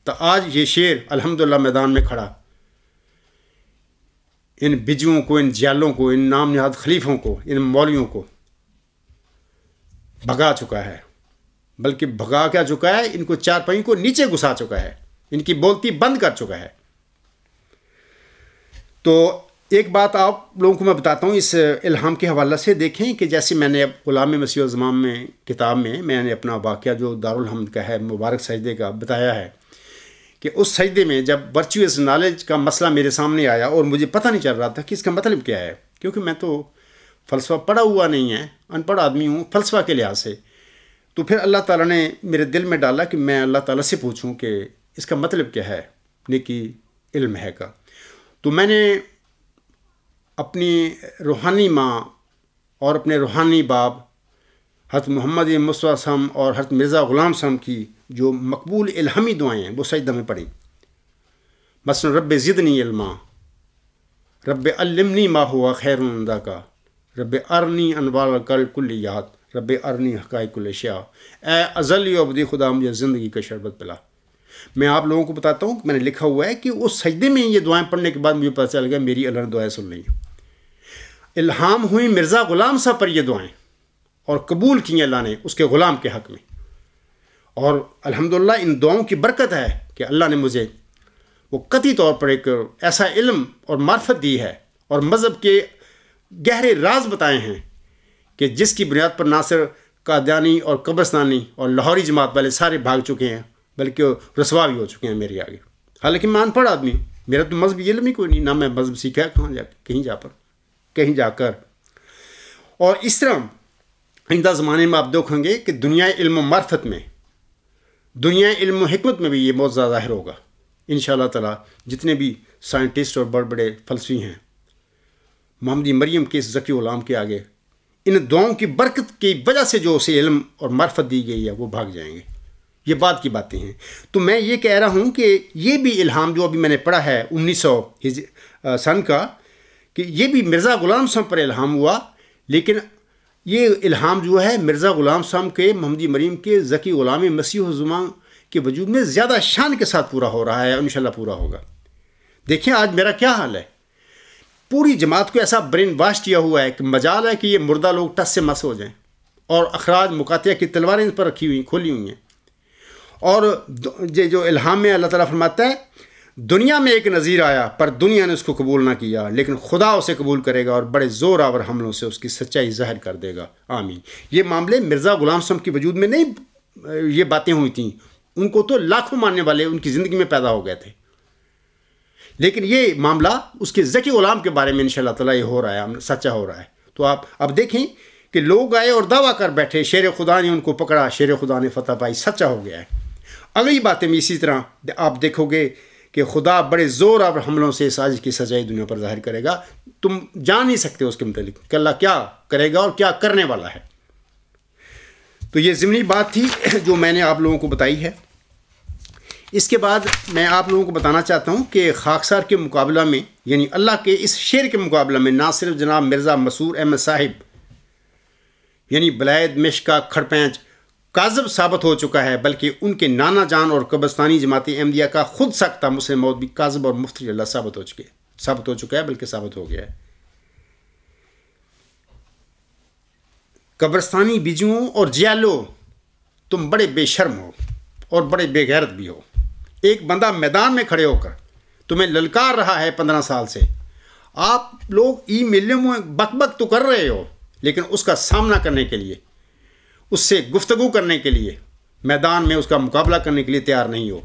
تو آج یہ شیر الحمدللہ میدان میں کھڑا ان بجوؤں کو، ان جالوں کو، ان نام نہاد خلیفوں کو، ان مولویوں کو بھگا چکا ہے، بلکہ بھگا کیا چکا ہے، ان کو چارپائیوں کو نیچے گھسا چکا ہے، ان کی بولتی بند کر چکا ہے۔ تو ایک بات آپ لوگوں کو میں بتاتا ہوں اس الہام کے حوالے سے۔ دیکھیں کہ جیسے میں نے اب غلام مسیح الزمان میں کتاب میں نے اپنا واقعہ جو دارالحمد کا ہے، مبارک سجدے کا بتایا ہے، کہ اس سجدے میں جب ورچوئس نالج کا مسئلہ میرے سامنے آیا اور مجھے پتہ نہیں چل رہا تھا کہ اس کا مطلب کیا ہے، کیونکہ میں تو فلسفہ پڑھا ہوا نہیں ہے، ان پڑھ آدمی ہوں فلسفہ کے لحاظ سے، تو پھر اللہ تعالیٰ نے میرے دل میں ڈالا کہ میں اللہ تعالیٰ سے پوچھوں کہ اس کا مطلب کیا ہے نیکی علم ہے کا۔ تو میں نے اپنی روحانی ماں اور اپنے روحانی باپ حضرت محمد مصطفیٰ صاحب اور حضرت مرزا غلام صاحب کی جو مقبول الہامی دعائیں ہیں وہ سجدہ میں پڑھیں، مثلا رب زدنی علما، رب علمنی ما ہوا خیر عندہ کا، رب ارنی انوار کل کلیات، رب ارنی حقائق الاشیاء، اے ازلی ابدی خدا مجھے زندگی کا شربت پلا۔ میں آپ لوگوں کو بتاتا ہوں کہ میں نے لکھا ہوا ہے کہ اس سجدے میں یہ دعائیں پڑھنے کے بعد مجھے پتہ چل گیا میری اللہ نے دعائیں سن لی، الہام ہوئی مرزا غلام صاحب پر یہ دعائیں، اور قبول کی اللہ نے اس کے غلام کے حق میں۔ اور الحمدللہ ان دعاؤں کی برکت ہے کہ اللہ نے مجھے وہ قطعی طور پر ایک ایسا علم اور معرفت دی ہے اور مذہب کے گہرے راز بتائے ہیں کہ جس کی بنیاد پر نہ صرف قادیانی اور قبرستانی اور لاہوری جماعت والے سارے بھاگ چکے ہیں بلکہ رسوا بھی ہو چکے ہیں میرے آگے۔ حالانکہ میں ان پڑھ آدمی ہوں، میرا تو مذہبی علم ہی کوئی نہیں، نہ میں مذہب سیکھا ہے کہیں جا کر۔ اور اس طرح آئندہ زمانے میں آپ دیکھیں گے کہ دنیا علم و معرفت میں، دنیا علم و حکمت میں بھی یہ بہت زیادہ ظاہر ہوگا انشاءاللہ تعالیٰ۔ جتنے بھی سائنٹسٹ اور بڑے بڑے فلسفی ہیں محمدی مریم کے اس ذکی غلام کے آگے ان دعاؤں کی برکت کی وجہ سے جو اسے علم اور معرفت دی گئی ہے وہ بھاگ جائیں گے۔ یہ بعد کی باتیں ہیں۔ تو میں یہ کہہ رہا ہوں کہ یہ بھی الہام جو ابھی میں نے پڑھا ہے 1900 سن کا، کہ یہ بھی مرزا غلام صاحب پر الہام ہوا، لیکن یہ الہام جو ہے مرزا غلام صاحب کے محمدی مریم کے ذکی غلام مسیح الزمان کے وجود میں زیادہ شان کے ساتھ پورا ہو رہا ہے، انشاءاللہ پورا ہوگا۔ دیکھیں آج میرا کیا حال ہے، پوری جماعت کو ایسا برین واش کیا ہوا ہے کہ مجال ہے کہ یہ مردہ لوگ ٹس سے مس ہو جائیں، اور اخراج مقاطعہ کی تلواریں ان پر رکھی ہوئی کھولی ہوئی ہیں۔ اور یہ جو الہام میں اللہ تعالیٰ فرماتا ہے دنیا میں ایک نذیر آیا پر دنیا نے اس کو قبول نہ کیا، لیکن خدا اسے قبول کرے گا اور بڑے زور آور حملوں سے اس کی سچائی ظاہر کر دے گا، آمین۔ یہ معاملے مرزا غلام صاحب کے وجود میں نہیں یہ باتیں ہوئی تھیں، ان کو تو لاکھوں ماننے والے ان کی زندگی میں پیدا ہو گئے تھے، لیکن یہ معاملہ اس کے ذکی غلام کے بارے میں انشاءاللہ تعالیٰ یہ ہو رہا ہے، سچا ہو رہا ہے۔ تو آپ اب دیکھیں کہ لوگ آئے اور دعویٰ کر بیٹھے، شیر خدا نے ان کو پکڑا، شیر خدا نے فتح پائی، سچا ہو گیا ہے۔ اگلی باتیں میں اسی طرح آپ دیکھو گے کہ خدا بڑے زور اور حملوں سے سازش کی سچائی دنیا پر ظاہر کرے گا، تم جان نہیں سکتے اس کے متعلق کہ اللہ کیا کرے گا اور کیا کرنے والا ہے۔ تو یہ ضمنی بات تھی جو میں نے آپ لوگوں کو بتائی ہے۔ اس کے بعد میں آپ لوگوں کو بتانا چاہتا ہوں کہ خاکسار کے مقابلہ میں، یعنی اللہ کے اس شعر کے مقابلہ میں نہ صرف جناب مرزا مسرور احمد صاحب یعنی بلائد مشک کا کھڑپینچ کاذب ثابت ہو چکا ہے، بلکہ ان کے نانا جان اور قبرستانی جماعت احمدیہ کا خود ساختہ مسلم موت بھی کاذب اور مفتری اللہ ثابت ہو چکا ہے بلکہ ثابت ہو گیا ہے۔ قبرستانی بیجوؤں اور جیالو، تم بڑے بے شرم ہو اور بڑے بے غیرت بھی ہو۔ ایک بندہ میدان میں کھڑے ہو کر تمہیں للکار رہا ہے 15 سال سے، آپ لوگ ای میلوں میں بک بک تو کر رہے ہو، لیکن اس کا سامنا کرنے کے لیے، اس سے گفتگو کرنے کے لیے، میدان میں اس کا مقابلہ کرنے کے لیے تیار نہیں ہو۔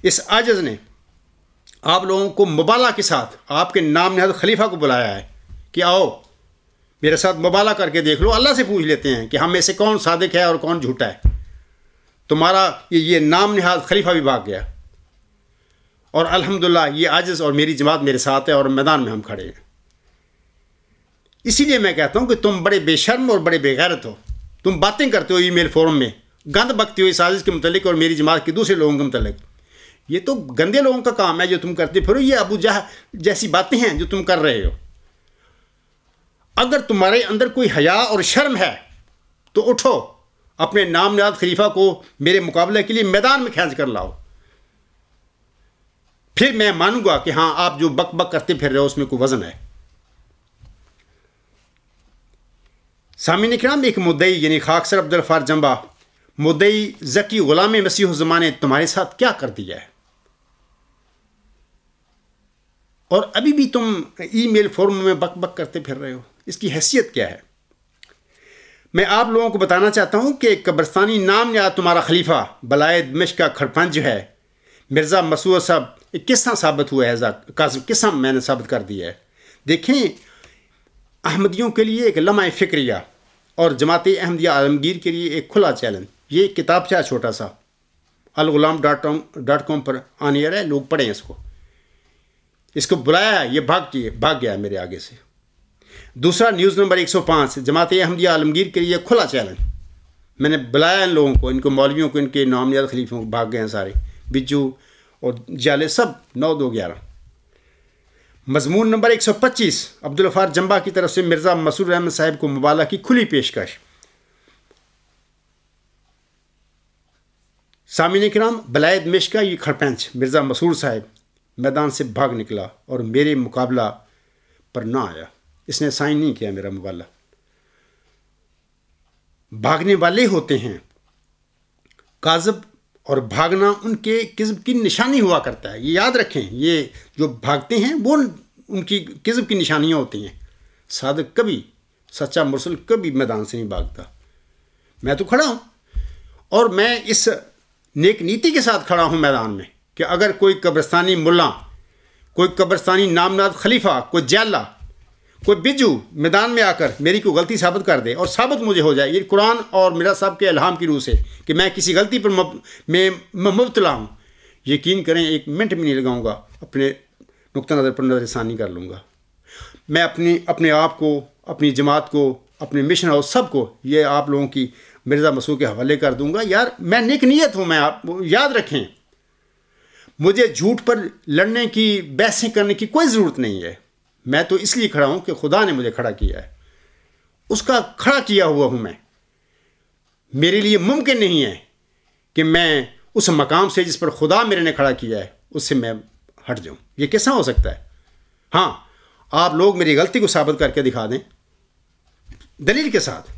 اس عاجز نے آپ لوگوں کو مبالغہ کے ساتھ آپ کے نام نہاد خلیفہ کو بلایا ہے کہ آؤ میرے ساتھ مبالغہ کر کے دیکھ لو، اللہ سے پوچھ لیتے ہیں کہ ہم میں سے کون صادق ہے اور کون جھوٹا ہے۔ تمہارا یہ نام نہاد خلیفہ بھی بھاگ گیا، اور الحمدللہ یہ عاجز اور میری جماعت میرے ساتھ ہے اور میدان میں ہم کھڑے ہیں۔ اسی لیے میں کہتا ہوں کہ تم بڑے بے شرم اور بڑے بے غیرت ہو، تم باتیں کرتے ہو ای میل فورم میں، گند بکتے ہو اس سازش کے متعلق اور میری جماعت کے دوسرے لوگوں کے متعلق۔ یہ تو گندے لوگوں کا کام ہے جو تم کرتے پھرو، یہ ابو جہل جیسی باتیں ہیں جو تم کر رہے ہو۔ اگر تمہارے اندر کوئی حیا اور شرم ہے تو اٹھو، اپنے نام نہاد خلیفہ کو میرے مقابلے کے لیے میدان میں کھینچ کر لاؤ، پھر میں مانوں گا کہ ہاں آپ جو بک بک کرتے پھر رہے ہو اس میں کوئی وزن ہے۔ سامعین اکرام، ایک مدعی یعنی خاکسار عبدالغفار جمبا، مدعی ذکی غلام مسیح الزمان نے تمہارے ساتھ کیا کر دیا ہے، اور ابھی بھی تم ای میل فورم میں بک بک کرتے پھر رہے ہو، اس کی حیثیت کیا ہے؟ میں آپ لوگوں کو بتانا چاہتا ہوں کہ قبرستانی نام نہاد تمہارا خلیفہ بلائد مشک کا کھڑپنج ہے، مرزا مسرور صاحب، کس طرح ثابت ہوا ہے کاظم، کس طرح میں نے ثابت کر دیا ہے؟ دیکھیں، احمدیوں کے لیے ایک لمحہ فکریہ اور جماعت احمدیہ عالمگیر کے لیے ایک کھلا چیلنج، یہ ایک کتاب ہے چھوٹا سا، الغلام.com پر آن ایئر ہے، لوگ پڑھیں اس کو بلایا ہے، یہ بھاگ گیا میرے آگے سے۔ دوسرا نیوز نمبر 105 جماعت احمدیہ عالمگیر کے لیے کھلا چیلنج، میں نے بلایا ان لوگوں کو، ان کو مولویوں کو، ان کے نام نہاد خلیفوں کو، بھاگ گئے ہیں سارے، بجو اور جالے سب 9 2 11۔ مضمون نمبر 125 عبدالغفار جنبا کی طرف سے مرزا مسرور احمد صاحب کو مبالغہ کی کھلی پیشکش۔ سامعین کرام، بلائد مشکا یہ کھڑپینچ مرزا مسرور صاحب میدان سے بھاگ نکلا اور میرے مقابلہ پر نہ آیا۔ اس نے سائن نہیں کیا میرا مبالغہ۔ بھاگنے والے ہوتے ہیں کاذب، اور بھاگنا ان کے کذب کی نشانی ہوا کرتا ہے۔ یہ یاد رکھیں، یہ جو بھاگتے ہیں وہ ان کی کذب کی نشانیاں ہوتی ہیں۔ صادق کبھی، سچا مرسل کبھی میدان سے نہیں بھاگتا۔ میں تو کھڑا ہوں، اور میں اس نیک نیتی کے ساتھ کھڑا ہوں میدان میں کہ اگر کوئی قبرستانی ملا، کوئی قبرستانی نامناد خلیفہ، کوئی جیلا، کوئی بجو میدان میں آ کر میری کوئی غلطی ثابت کر دے، اور ثابت مجھے ہو جائے، یہ قرآن اور میرا صاحب کے الہام کی روح سے کہ میں کسی غلطی پر میں مبتلا ہوں، یقین کریں 1 منٹ بھی نہیں لگاؤں گا، اپنے نقطہ نظر پر نظر ثانی کر لوں گا۔ میں اپنے آپ کو، اپنی جماعت کو، اپنے مشن ہاؤس سب کو یہ آپ لوگوں کی مرزا مسرور کے حوالے کر دوں گا۔ یار میں نیک نیت ہوں، میں آپ یاد رکھیں، مجھے جھوٹ پر لڑنے کی، بحثیں کرنے کی کوئی ضرورت نہیں ہے۔ میں تو اس لیے کھڑا ہوں کہ خدا نے مجھے کھڑا کیا ہے، اس کا کھڑا کیا ہوا ہوں میں۔ میرے لیے ممکن نہیں ہے کہ میں اس مقام سے جس پر خدا میرے نے کھڑا کیا ہے اس سے میں ہٹ جاؤں۔ یہ کیسا ہو سکتا ہے؟ ہاں، آپ لوگ میری غلطی کو ثابت کر کے دکھا دیں دلیل کے ساتھ،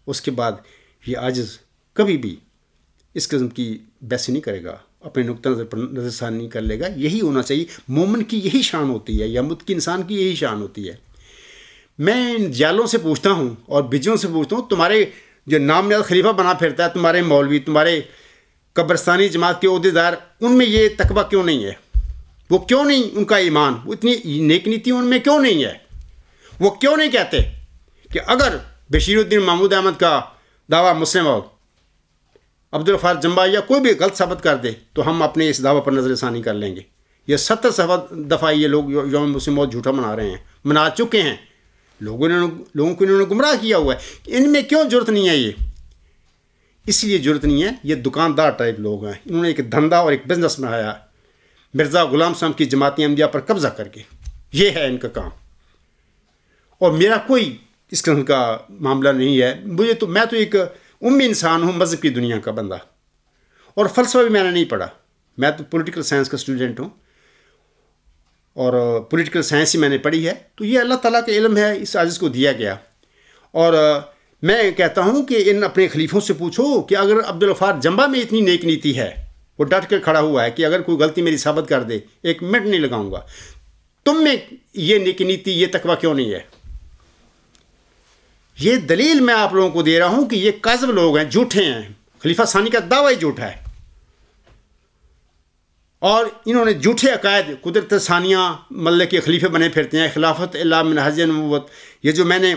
اس کے بعد یہ عاجز کبھی بھی اس قسم کی بحث نہیں کرے گا، اپنے نقطہ نظر پر نظر ثانی کر لے گا۔ یہی ہونا چاہیے، مومن کی یہی شان ہوتی ہے، یا متقی انسان کی یہی شان ہوتی ہے۔ میں ان جالوں سے پوچھتا ہوں اور بجوں سے پوچھتا ہوں، تمہارے جو نام نہاد خلیفہ بنا پھرتا ہے، تمہارے مولوی، تمہارے قبرستانی جماعت کے عہدیدار، ان میں یہ تقویٰ کیوں نہیں ہے؟ وہ کیوں نہیں، ان کا ایمان، وہ اتنی نیک نیتی ان میں کیوں نہیں ہے؟ وہ کیوں نہیں کہتے کہ اگر بشیر الدین محمود احمد کا دعویٰ مسلم ہو، عبدالغفار جنبا یا کوئی بھی غلط ثابت کر دے تو ہم اپنے اس دعویٰ پر نظر ثانی کر لیں گے۔ یہ 70 دفعہ یہ لوگ یوم مسلم موت جھوٹا منا رہے ہیں، منا چکے ہیں، لوگوں کو انہوں نے گمراہ کیا ہوا ہے۔ ان میں کیوں جرت نہیں ہے؟ یہ اس لیے جرت نہیں ہے، یہ دکاندار ٹائپ لوگ ہیں، انہوں نے ایک دھندا اور ایک بزنس بنایا مرزا غلام صاحب کی جماعت احمدیہ پر قبضہ کر کے۔ یہ ہے ان کا کام، اور میرا کوئی اس قسم کا معاملہ نہیں ہے۔ میں تو ایک امی انسان ہوں، مذہب کی دنیا کا بندہ، اور فلسفہ بھی میں نے نہیں پڑھا۔ میں تو پولیٹیکل سائنس کا اسٹوڈنٹ ہوں، اور پولیٹیکل سائنس ہی میں نے پڑھی ہے۔ تو یہ اللہ تعالیٰ کا علم ہے، اس عاجز کو دیا گیا۔ اور میں کہتا ہوں کہ ان اپنے خلیفوں سے پوچھو کہ اگر عبدالغفار جنبا میں اتنی نیک نیتی ہے، وہ ڈٹ کر کھڑا ہوا ہے کہ اگر کوئی غلطی میری ثابت کر دے 1 منٹ نہیں لگاؤں گا، تم میں یہ نیک نیتی، یہ تقویٰ کیوں نہیں ہے؟ یہ دلیل میں آپ لوگوں کو دے رہا ہوں کہ یہ کاذب لوگ ہیں، جھوٹے ہیں۔ خلیفہ ثانی کا دعویٰ ہی جھوٹا ہے، اور انہوں نے جھوٹے عقائد، قدرت ثانیہ ملک کے خلیفے بنے پھرتے ہیں، خلافت الا من حج نبوت۔ یہ جو میں نے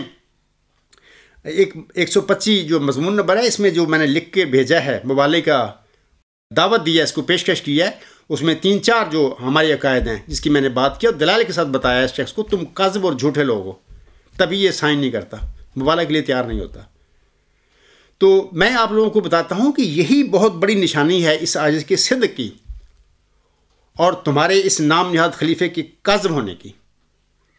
125 جو مضمون نمبر ہے، اس میں جو میں نے لکھ کے بھیجا ہے، مبالغے کا دعوت دیا ہے، اس کو پیشکش کی ہے، اس میں 3-4 جو ہمارے عقائد ہیں جس کی میں نے بات کی اور دلائل کے ساتھ بتایا اس شخص کو، تم کاذب اور جھوٹے لوگ ہو، تبھی یہ سائن نہیں کرتا، مبالغہ کے لیے تیار نہیں ہوتا۔ تو میں آپ لوگوں کو بتاتا ہوں کہ یہی بہت بڑی نشانی ہے اس عاجز کے صدق کی، اور تمہارے اس نام نہاد خلیفے کے کاذب ہونے کی،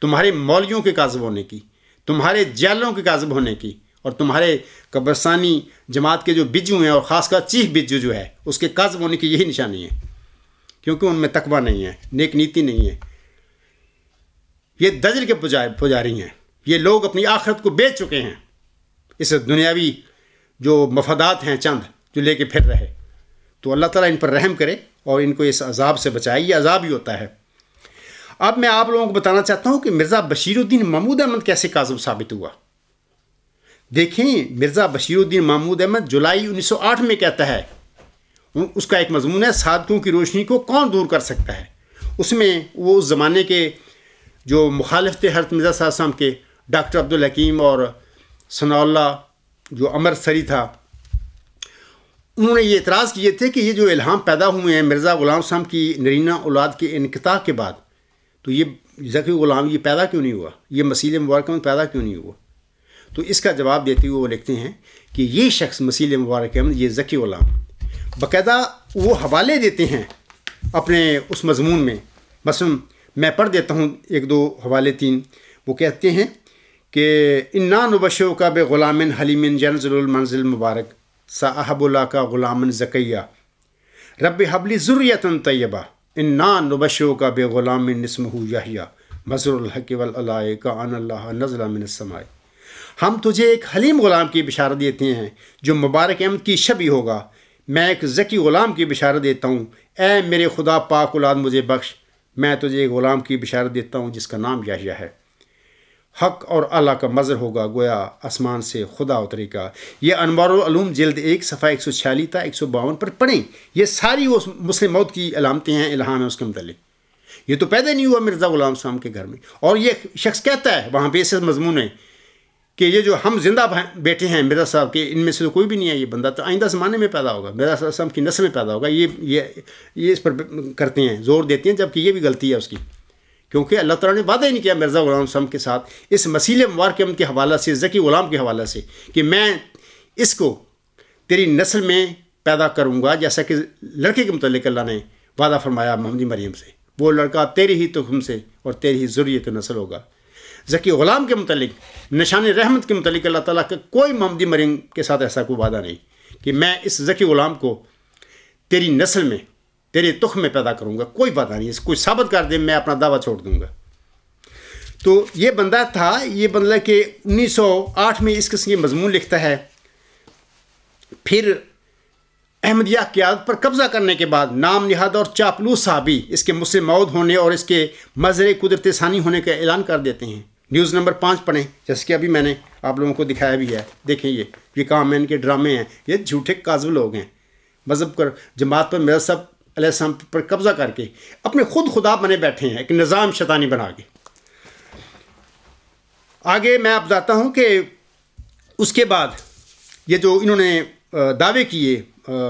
تمہارے مولویوں کے کاذب ہونے کی، تمہارے جیلوں کے کاذب ہونے کی، اور تمہارے قبرستانی جماعت کے جو بجو ہیں، اور خاص کر چیف بجو جو ہے، اس کے کاذب ہونے کی یہی نشانی ہے، کیونکہ ان میں تقویٰ نہیں ہے، نیک نیتی نہیں ہے۔ یہ دجل کے پجاری ہیں، یہ لوگ اپنی آخرت کو بیچ چکے ہیں اس دنیاوی جو مفادات ہیں چند جو لے کے پھر رہے۔ تو اللہ تعالیٰ ان پر رحم کرے اور ان کو اس عذاب سے بچائے، یہ عذاب ہی ہوتا ہے۔ اب میں آپ لوگوں کو بتانا چاہتا ہوں کہ مرزا بشیر الدین محمود احمد کیسے کاذب ثابت ہوا۔ دیکھیں، مرزا بشیر الدین محمود احمد جولائی 1908 میں کہتا ہے، اس کا ایک مضمون ہے صادقوں کی روشنی کو کون دور کر سکتا ہے۔ اس میں وہ اس زمانے کے جو مخالف تھے حضرت مرزا صاحب کے، ڈاکٹر عبدالحکیم اور ثناء اللہ جو امر سری تھا، انہوں نے یہ اعتراض کیے تھے کہ یہ جو الہام پیدا ہوئے ہیں مرزا غلام صاحب کی نرینہ اولاد کے انقطاع کے بعد، تو یہ ذکی غلام یہ پیدا کیوں نہیں ہوا، یہ مسیل مبارکہ میں پیدا کیوں نہیں ہوا؟ تو اس کا جواب دیتے ہوئے وہ لکھتے ہیں کہ یہ شخص مسیل مبارکہ میں، یہ ذکی غلام، باقاعدہ وہ حوالے دیتے ہیں اپنے اس مضمون میں، مثلا میں پڑھ دیتا ہوں ایک دو حوالے تین. وہ کہتے ہیں کہ انا نبشرک بغلام حلیم ینزل المنزل مبارک ساحب اللہ کا غلام زکیہ رب حبلی ذریۃ طیبہ انا نبشرک بغلام اسمہ یحییٰ مظہر الحق والعلاء کأن اللہ نزل من السماء. ہم تجھے ایک حلیم غلام کی بشارت دیتے ہیں جو مبارک احمد کی شبیہ ہوگا. میں ایک ذکی غلام کی بشارت دیتا ہوں. اے میرے خدا پاک اولاد مجھے بخش. میں تجھے ایک غلام کی بشارت دیتا ہوں جس کا نام یحییٰ ہے. حق اور اللہ کا مظہر ہوگا گویا آسمان سے خدا اترے گا. یہ انوار العلوم جلد 1 صفحہ 146 تا 152 پر پڑھیں. یہ ساری وہ مسلم موت کی علامتیں ہیں، الہام ہے اس کے متعلق. یہ تو پیدا نہیں ہوا مرزا غلام صاحب کے گھر میں. اور یہ شخص کہتا ہے وہاں پہ ایسے مضمون ہے کہ یہ جو ہم زندہ بیٹے ہیں مرزا صاحب کے، ان میں سے تو کوئی بھی نہیں ہے یہ بندہ، تو آئندہ زمانے میں پیدا ہوگا، مرزا صاحب کی نسل میں پیدا ہوگا. یہ اس پر کرتے ہیں، زور دیتے ہیں، جبکہ یہ بھی غلطی ہے اس کی، کیونکہ اللہ تعالیٰ نے وعدہ ہی نہیں کیا مرزا غلام صاحب کے ساتھ اس مسیل مبارک احمد کے حوالہ سے، ذکی غلام کے حوالہ سے، کہ میں اس کو تیری نسل میں پیدا کروں گا، جیسا کہ لڑکے کے متعلق اللہ نے وعدہ فرمایا محمد مریم سے، وہ لڑکا تیری ہی تخم سے اور تیری ہی ذریت نسل ہوگا. ذکی غلام کے متعلق، نشان رحمت کے متعلق اللہ تعالیٰ کا کوئی محمد مریم کے ساتھ ایسا کوئی وعدہ نہیں کہ میں اس ذکی غلام کو تیری نسل میں، تیرے تخم میں پیدا کروں گا. کوئی وعدہ نہیں. اس کو ثابت کر دے میں اپنا دعویٰ چھوڑ دوں گا. تو یہ بندہ تھا، یہ بندہ کہ 1908 میں اس قسم کے مضمون لکھتا ہے. پھر احمدیہ قیادت پر قبضہ کرنے کے بعد نام نہاد اور چاپلوس صحابی اس کے مسلم موعود ہونے اور اس کے مظہر قدرت ثانی ہونے کا اعلان کر دیتے ہیں. نیوز نمبر 5 پڑھیں، جیسے کہ ابھی میں نے آپ لوگوں کو دکھایا بھی ہے. دیکھیں یہ کام ہے، ان کے ڈرامے ہیں، یہ جھوٹے کاذب لوگ ہیں. مذہب پر، جماعت پر، مرزا صاحب علیہ السلام پر قبضہ کر کے اپنے خود خدا بنے بیٹھے ہیں، ایک نظام شیطانی بنا کے. آگے میں آپ بتاتا ہوں کہ اس کے بعد یہ جو انہوں نے دعوے کیے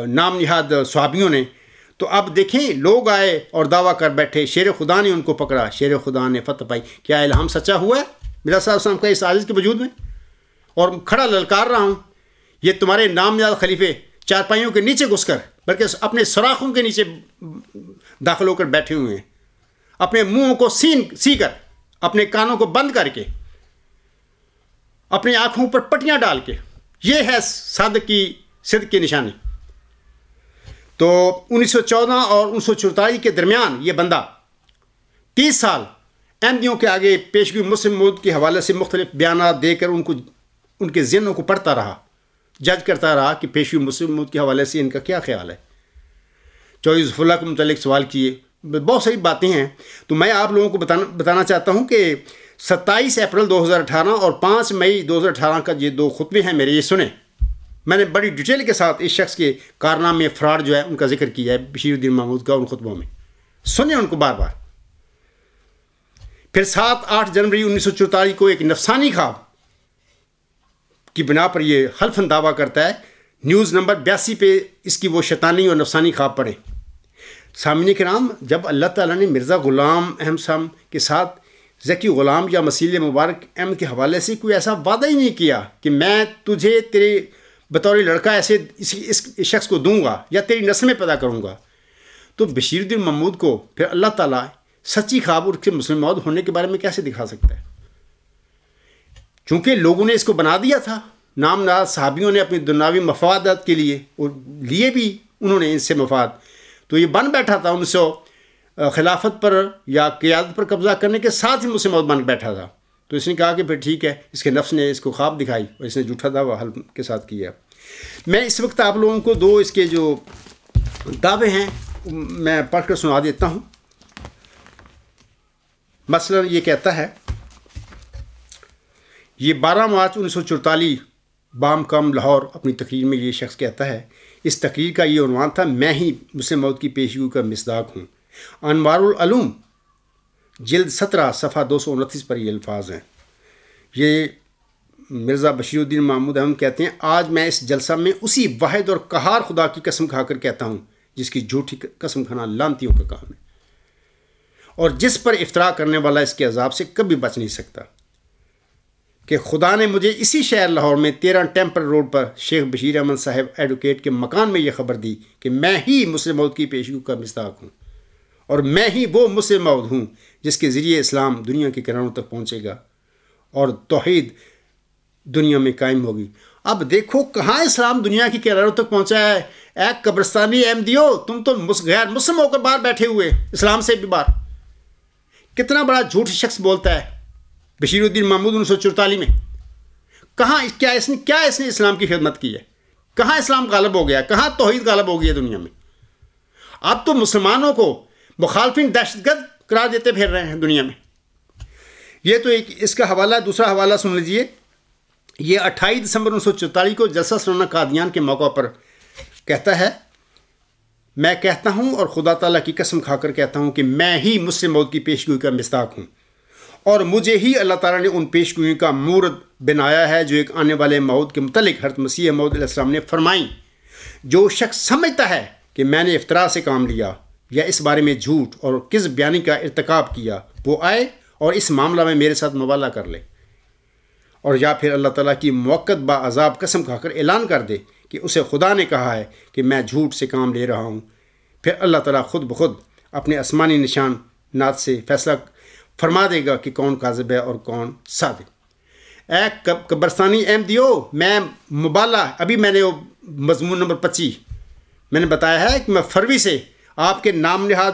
نام نہاد صحابیوں نے، تو اب دیکھیں لوگ آئے اور دعویٰ کر بیٹھے. شیر خدا نے ان کو پکڑا، شیر خدا نے فتح پائی. کیا الہام سچا ہوا ہے مرزا صاحب السلام کا اس عاجز کے وجود میں؟ اور کھڑا للکار رہا ہوں، یہ تمہارے نام نہاد خلیفے چارپائیوں کے نیچے گھس کر، بلکہ اپنے سوراخوں کے نیچے داخل ہو کر بیٹھے ہوئے ہیں، اپنے منہوں کو سی کر، اپنے کانوں کو بند کر کے، اپنی آنکھوں پر پٹیاں ڈال کے. یہ ہے صادق کی نشانی. تو 1914 اور 1944 کے درمیان یہ بندہ 30 سال احمدیوں کے آگے پیشگی مسلم موعود کے حوالے سے مختلف بیانات دے کر ان کے ذہنوں کو پڑھتا رہا، جج کرتا رہا کہ پیشگی مسلم موعود کے حوالے سے ان کا کیا خیال ہے. چوئی ظفر اللہ کے متعلق سوال کیے، بہت ساری باتیں ہیں. تو میں آپ لوگوں کو بتانا چاہتا ہوں کہ 27 اپریل 2018 اور 5 مئی 2018 کا یہ 2 خطبے ہیں میرے، یہ سنیں. میں نے بڑی ڈیٹیل کے ساتھ اس شخص کے کارنامے، فراڈ جو ہے ان کا ذکر کیا ہے بشیر الدین محمود کا ان خطبوں میں. سنیں ان کو بار بار. پھر 7-8 جنوری 1944 کو ایک نفسانی خواب کی بنا پر یہ حلفاً دعویٰ کرتا ہے. نیوز نمبر 82 پہ اس کی وہ شیطانی اور نفسانی خواب پڑھیں. سامعین کرام، جب اللہ تعالیٰ نے مرزا غلام احمد صاحب کے ساتھ ذکی غلام یا مسیل مبارک احمد کے حوالے سے کوئی ایسا وعدہ ہی نہیں کیا کہ میں تجھے تیرے بطور لڑکا ایسے اس شخص کو دوں گا یا تیری نسل میں پیدا کروں گا، تو بشیر الدین محمود کو پھر اللہ تعالیٰ سچی خواب اور اس کے مسلم موعود ہونے کے بارے میں کیسے دکھا سکتا ہے؟ چونکہ لوگوں نے اس کو بنا دیا تھا، نام نہاد صحابیوں نے اپنی دنیاوی مفادات کے لیے، اور لیے بھی انہوں نے ان سے مفاد، تو یہ بن بیٹھا تھا 1900 خلافت پر یا قیادت پر قبضہ کرنے کے ساتھ ہی مسلم موعود بن بیٹھا تھا. تو اس نے کہا کہ پھر ٹھیک ہے، اس کے نفس نے اس کو خواب دکھائی اور اس نے جھوٹا دعویٰ حلف کے ساتھ کیا. میں اس وقت آپ لوگوں کو 2 اس کے جو دعوے ہیں میں پڑھ کر سنا دیتا ہوں. مثلا یہ کہتا ہے، یہ 12 مارچ 1944 بام کم لاہور اپنی تقریر میں یہ شخص کہتا ہے. اس تقریر کا یہ عنوان تھا، میں ہی مسلم موعود کی پیشگی کا مصداق ہوں. انوار العلوم جلد 17 صفحہ 229 پر یہ الفاظ ہیں. یہ مرزا بشیر الدین محمود احمد کہتے ہیں، آج میں اس جلسہ میں اسی واحد اور قہار خدا کی قسم کھا کر کہتا ہوں جس کی جھوٹی قسم کھانا لانتیوں کا کام ہے، اور جس پر افطرا کرنے والا اس کے عذاب سے کبھی بچ نہیں سکتا، کہ خدا نے مجھے اسی شہر لاہور میں 13 ٹیمپل روڈ پر شیخ بشیر احمد صاحب ایڈوکیٹ کے مکان میں یہ خبر دی کہ میں ہی مسلم موعود کی پیشگی کا مصداق ہوں، اور میں ہی وہ مسلم موعود ہوں جس کے ذریعے اسلام دنیا کے کناروں تک پہنچے گا اور توحید دنیا میں قائم ہوگی۔ اب دیکھو کہاں اسلام دنیا کی کناروں تک پہنچا ہے۔ اے قبرستانی احمدیو، تم تو غیر مسلم ہو کر باہر بیٹھے ہوئے، اسلام سے بھی باہر۔ کتنا بڑا جھوٹ شخص بولتا ہے بشیر الدین محمود 1944 میں۔ کہاں کیا اس نے اسلام کی خدمت کی ہے؟ کہاں اسلام غالب ہو گیا؟ کہاں توحید غالب ہو گیا دنیا میں؟ اب تو مسلمانوں کو مخالفین دہشت گرد قرار دیتے پھر رہے ہیں دنیا میں۔ یہ تو ایک اس کا حوالہ ہے۔ دوسرا حوالہ سن لیجئے، یہ 28 دسمبر 1944 کو جلسہ سالانہ قادیان کے موقع پر کہتا ہے، میں کہتا ہوں اور خدا تعالیٰ کی قسم کھا کر کہتا ہوں کہ میں ہی مسلم موعود کی پیشگوئی کا مصداق ہوں، اور مجھے ہی اللہ تعالیٰ نے ان پیشگوئیوں کا مورد بنایا ہے جو ایک آنے والے موعود کے متعلق حضرت مسیح موعود علیہ السلام نے فرمائیں۔ جو شخص سمجھتا ہے کہ میں نے افتراء سے کام لیا یا اس بارے میں جھوٹ اور کذب بیانی کا ارتکاب کیا، وہ آئے اور اس معاملہ میں میرے ساتھ مبالغہ کر لے، اور یا پھر اللہ تعالیٰ کی موقت باعذاب قسم کھا کر اعلان کر دے کہ اسے خدا نے کہا ہے کہ میں جھوٹ سے کام لے رہا ہوں۔ پھر اللہ تعالیٰ خود بخود اپنے آسمانی نشانات سے فیصلہ فرما دے گا کہ کون کاذب ہے اور کون صادق۔ اے قبرستانی احمدیو، میں مبالغہ، ابھی میں نے مضمون نمبر 25 میں نے بتایا ہے کہ میں فروری سے آپ کے نام نہاد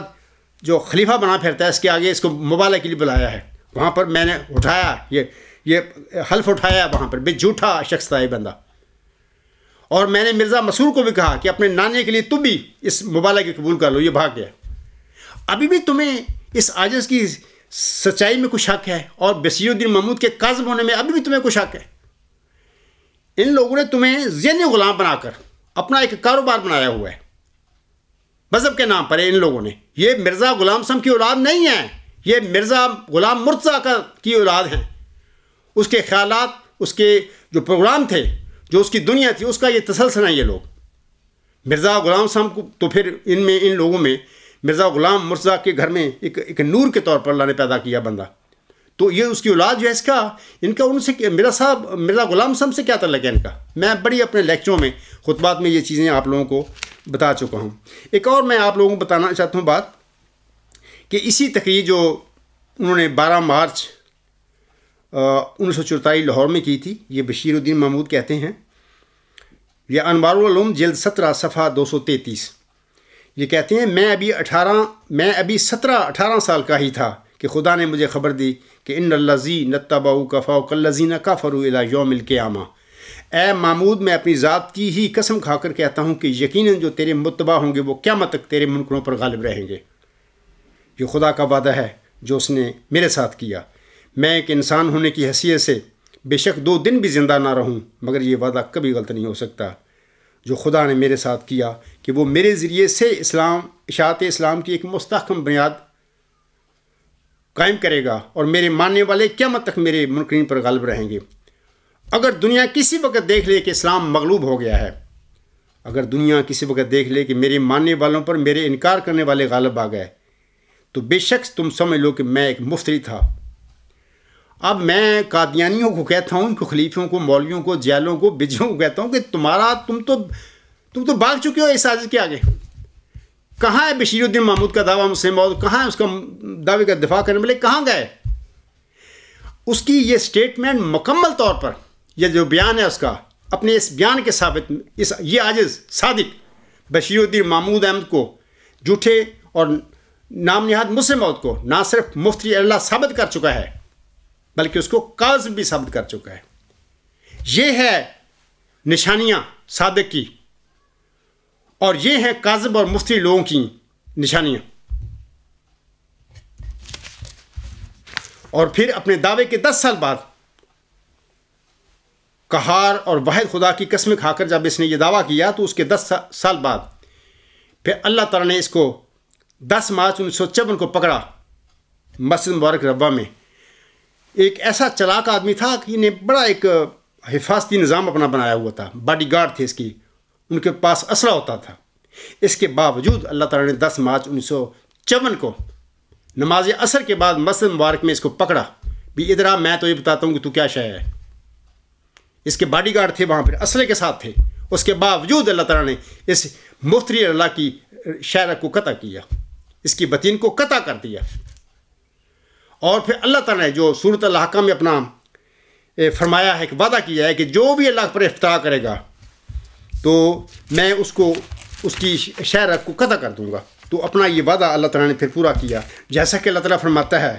جو خلیفہ بنا پھرتا ہے اس کے آگے اس کو مبالغہ کے لیے بلایا ہے۔ وہاں پر میں نے اٹھایا یہ حلف اٹھایا وہاں پر، بے جھوٹا شخص تھا یہ بندہ۔ اور میں نے مرزا مسرور کو بھی کہا کہ اپنے نانے کے لیے تم بھی اس مبالغہ کی قبول کر لو، یہ بھاگ گیا۔ ابھی بھی تمہیں اس عاجز کی سچائی میں کچھ شک ہے، اور بشیر الدین محمود کے کاذب ہونے میں ابھی بھی تمہیں کچھ شک ہے۔ ان لوگوں نے تمہیں ذہنی غلام بنا کر اپنا ایک کاروبار بنایا ہوا ہے مذہب کے نام پر۔ ان لوگوں نے، یہ مرزا غلام سم کی اولاد نہیں ہے، یہ مرزا غلام مرتضیٰ کی اولاد ہیں۔ اس کے خیالات، اس کے جو پروگرام تھے، جو اس کی دنیا تھی، اس کا یہ تسلسل ہے۔ یہ لوگ مرزا غلام سم کو تو پھر ان لوگوں میں مرزا غلام مرتضیٰ کے گھر میں ایک نور کے طور پر اللہ نے پیدا کیا بندہ، تو یہ اس کی اولاد جو ہے ان کا ان سے مرزا غلام سم سے کیا تعلق ہے ان کا؟ میں بڑی اپنے لیکچروں میں خطبات میں یہ چیزیں آپ لوگوں کو بتا چکا ہوں۔ ایک اور میں آپ لوگوں کو بتانا چاہتا ہوں بات، کہ اسی تقریر جو انہوں نے 12 مارچ 1944 لاہور میں کی تھی، یہ بشیر الدین محمود کہتے ہیں، یہ انوار العلوم جلد 17 صفحہ 233، یہ کہتے ہیں میں ابھی 17-18 سال کا ہی تھا کہ خدا نے مجھے خبر دی کہ ان الذین اتبعوک فوق الذین کفروا الی یوم القیامہ۔ اے محمود، میں اپنی ذات کی ہی قسم کھا کر کہتا ہوں کہ یقیناً جو تیرے متبع ہوں گے وہ قیامت تک تیرے منکروں پر غالب رہیں گے۔ یہ خدا کا وعدہ ہے جو اس نے میرے ساتھ کیا۔ میں ایک انسان ہونے کی حیثیت سے بے شک 2 دن بھی زندہ نہ رہوں، مگر یہ وعدہ کبھی غلط نہیں ہو سکتا جو خدا نے میرے ساتھ کیا کہ وہ میرے ذریعے سے اشاعت اسلام کی ایک مستحکم بنیاد قائم کرے گا، اور میرے ماننے والے قیامت تک میرے منکرین پر غالب رہیں گے۔ اگر دنیا کسی وقت دیکھ لے کہ اسلام مغلوب ہو گیا ہے، اگر دنیا کسی وقت دیکھ لے کہ میرے ماننے والوں پر میرے انکار کرنے والے غالب آ گئے، تو بے شک تم سمجھ لو کہ میں ایک مفتری تھا۔ اب میں قادیانیوں کو کہتا ہوں، ان کو خلیفوں کو، مولویوں کو، جیلوں کو، بجوں کو کہتا ہوں کہ تم تو بھاگ چکے ہو اس سازش کے آگے۔ کہاں ہے بشیر الدین محمود کا دعویٰ مسلم موعود؟ کہاں ہے اس کا دعوے کا دفاع کرنے والے؟ کہاں گئے؟ اس کی یہ سٹیٹمنٹ مکمل طور پر، یہ جو بیان ہے اس کا، اپنے اس بیان کے ثابت یہ عاجز صادق بشیر الدین محمود احمد کو، جھوٹے اور نام نہاد مسلم موعود کو، نہ صرف مفتری اللہ ثابت کر چکا ہے بلکہ اس کو کاذب بھی ثابت کر چکا ہے۔ یہ ہے نشانیاں صادق کی، اور یہ ہیں کاذب اور مفتری لوگوں کی نشانیاں۔ اور پھر اپنے دعوے کے 10 سال بعد قہار اور واحد خدا کی قسم کھا کر جب اس نے یہ دعویٰ کیا، تو اس کے 10 سال بعد پھر اللہ تعالیٰ نے اس کو 10 مارچ 1954 کو پکڑا مسجد مبارک ربوہ میں۔ ایک ایسا چلاک آدمی تھا کہ انہیں بڑا ایک حفاظتی نظام اپنا بنایا ہوا تھا، باڈی گارڈ تھے اس کی، ان کے پاس اسلحہ ہوتا تھا۔ اس کے باوجود اللہ تعالیٰ نے 10 مارچ 1954 کو نماز عصر کے بعد مسجد مبارک میں اس کو پکڑا، بھی ادھر آ، میں تو یہ بتاتا ہوں کہ تو کیا شے ہے۔ اس کے باڈی گارڈ تھے وہاں پر، اسلحے کے ساتھ تھے۔ اس کے باوجود اللہ تعالیٰ نے اس مفتری اللہ کی شہرت کو قطع کیا، اس کی بطین کو قطع کر دیا. اور پھر اللہ تعالیٰ نے جو سورۃ الحاقہ میں اپنا فرمایا ہے کہ وعدہ کیا ہے کہ جو بھی اللہ پر افترا کرے گا تو میں اس کو اس کی شہرت کو قطع کر دوں گا. تو اپنا یہ وعدہ اللہ تعالیٰ نے پھر پورا کیا، جیسا کہ اللہ تعالیٰ فرماتا ہے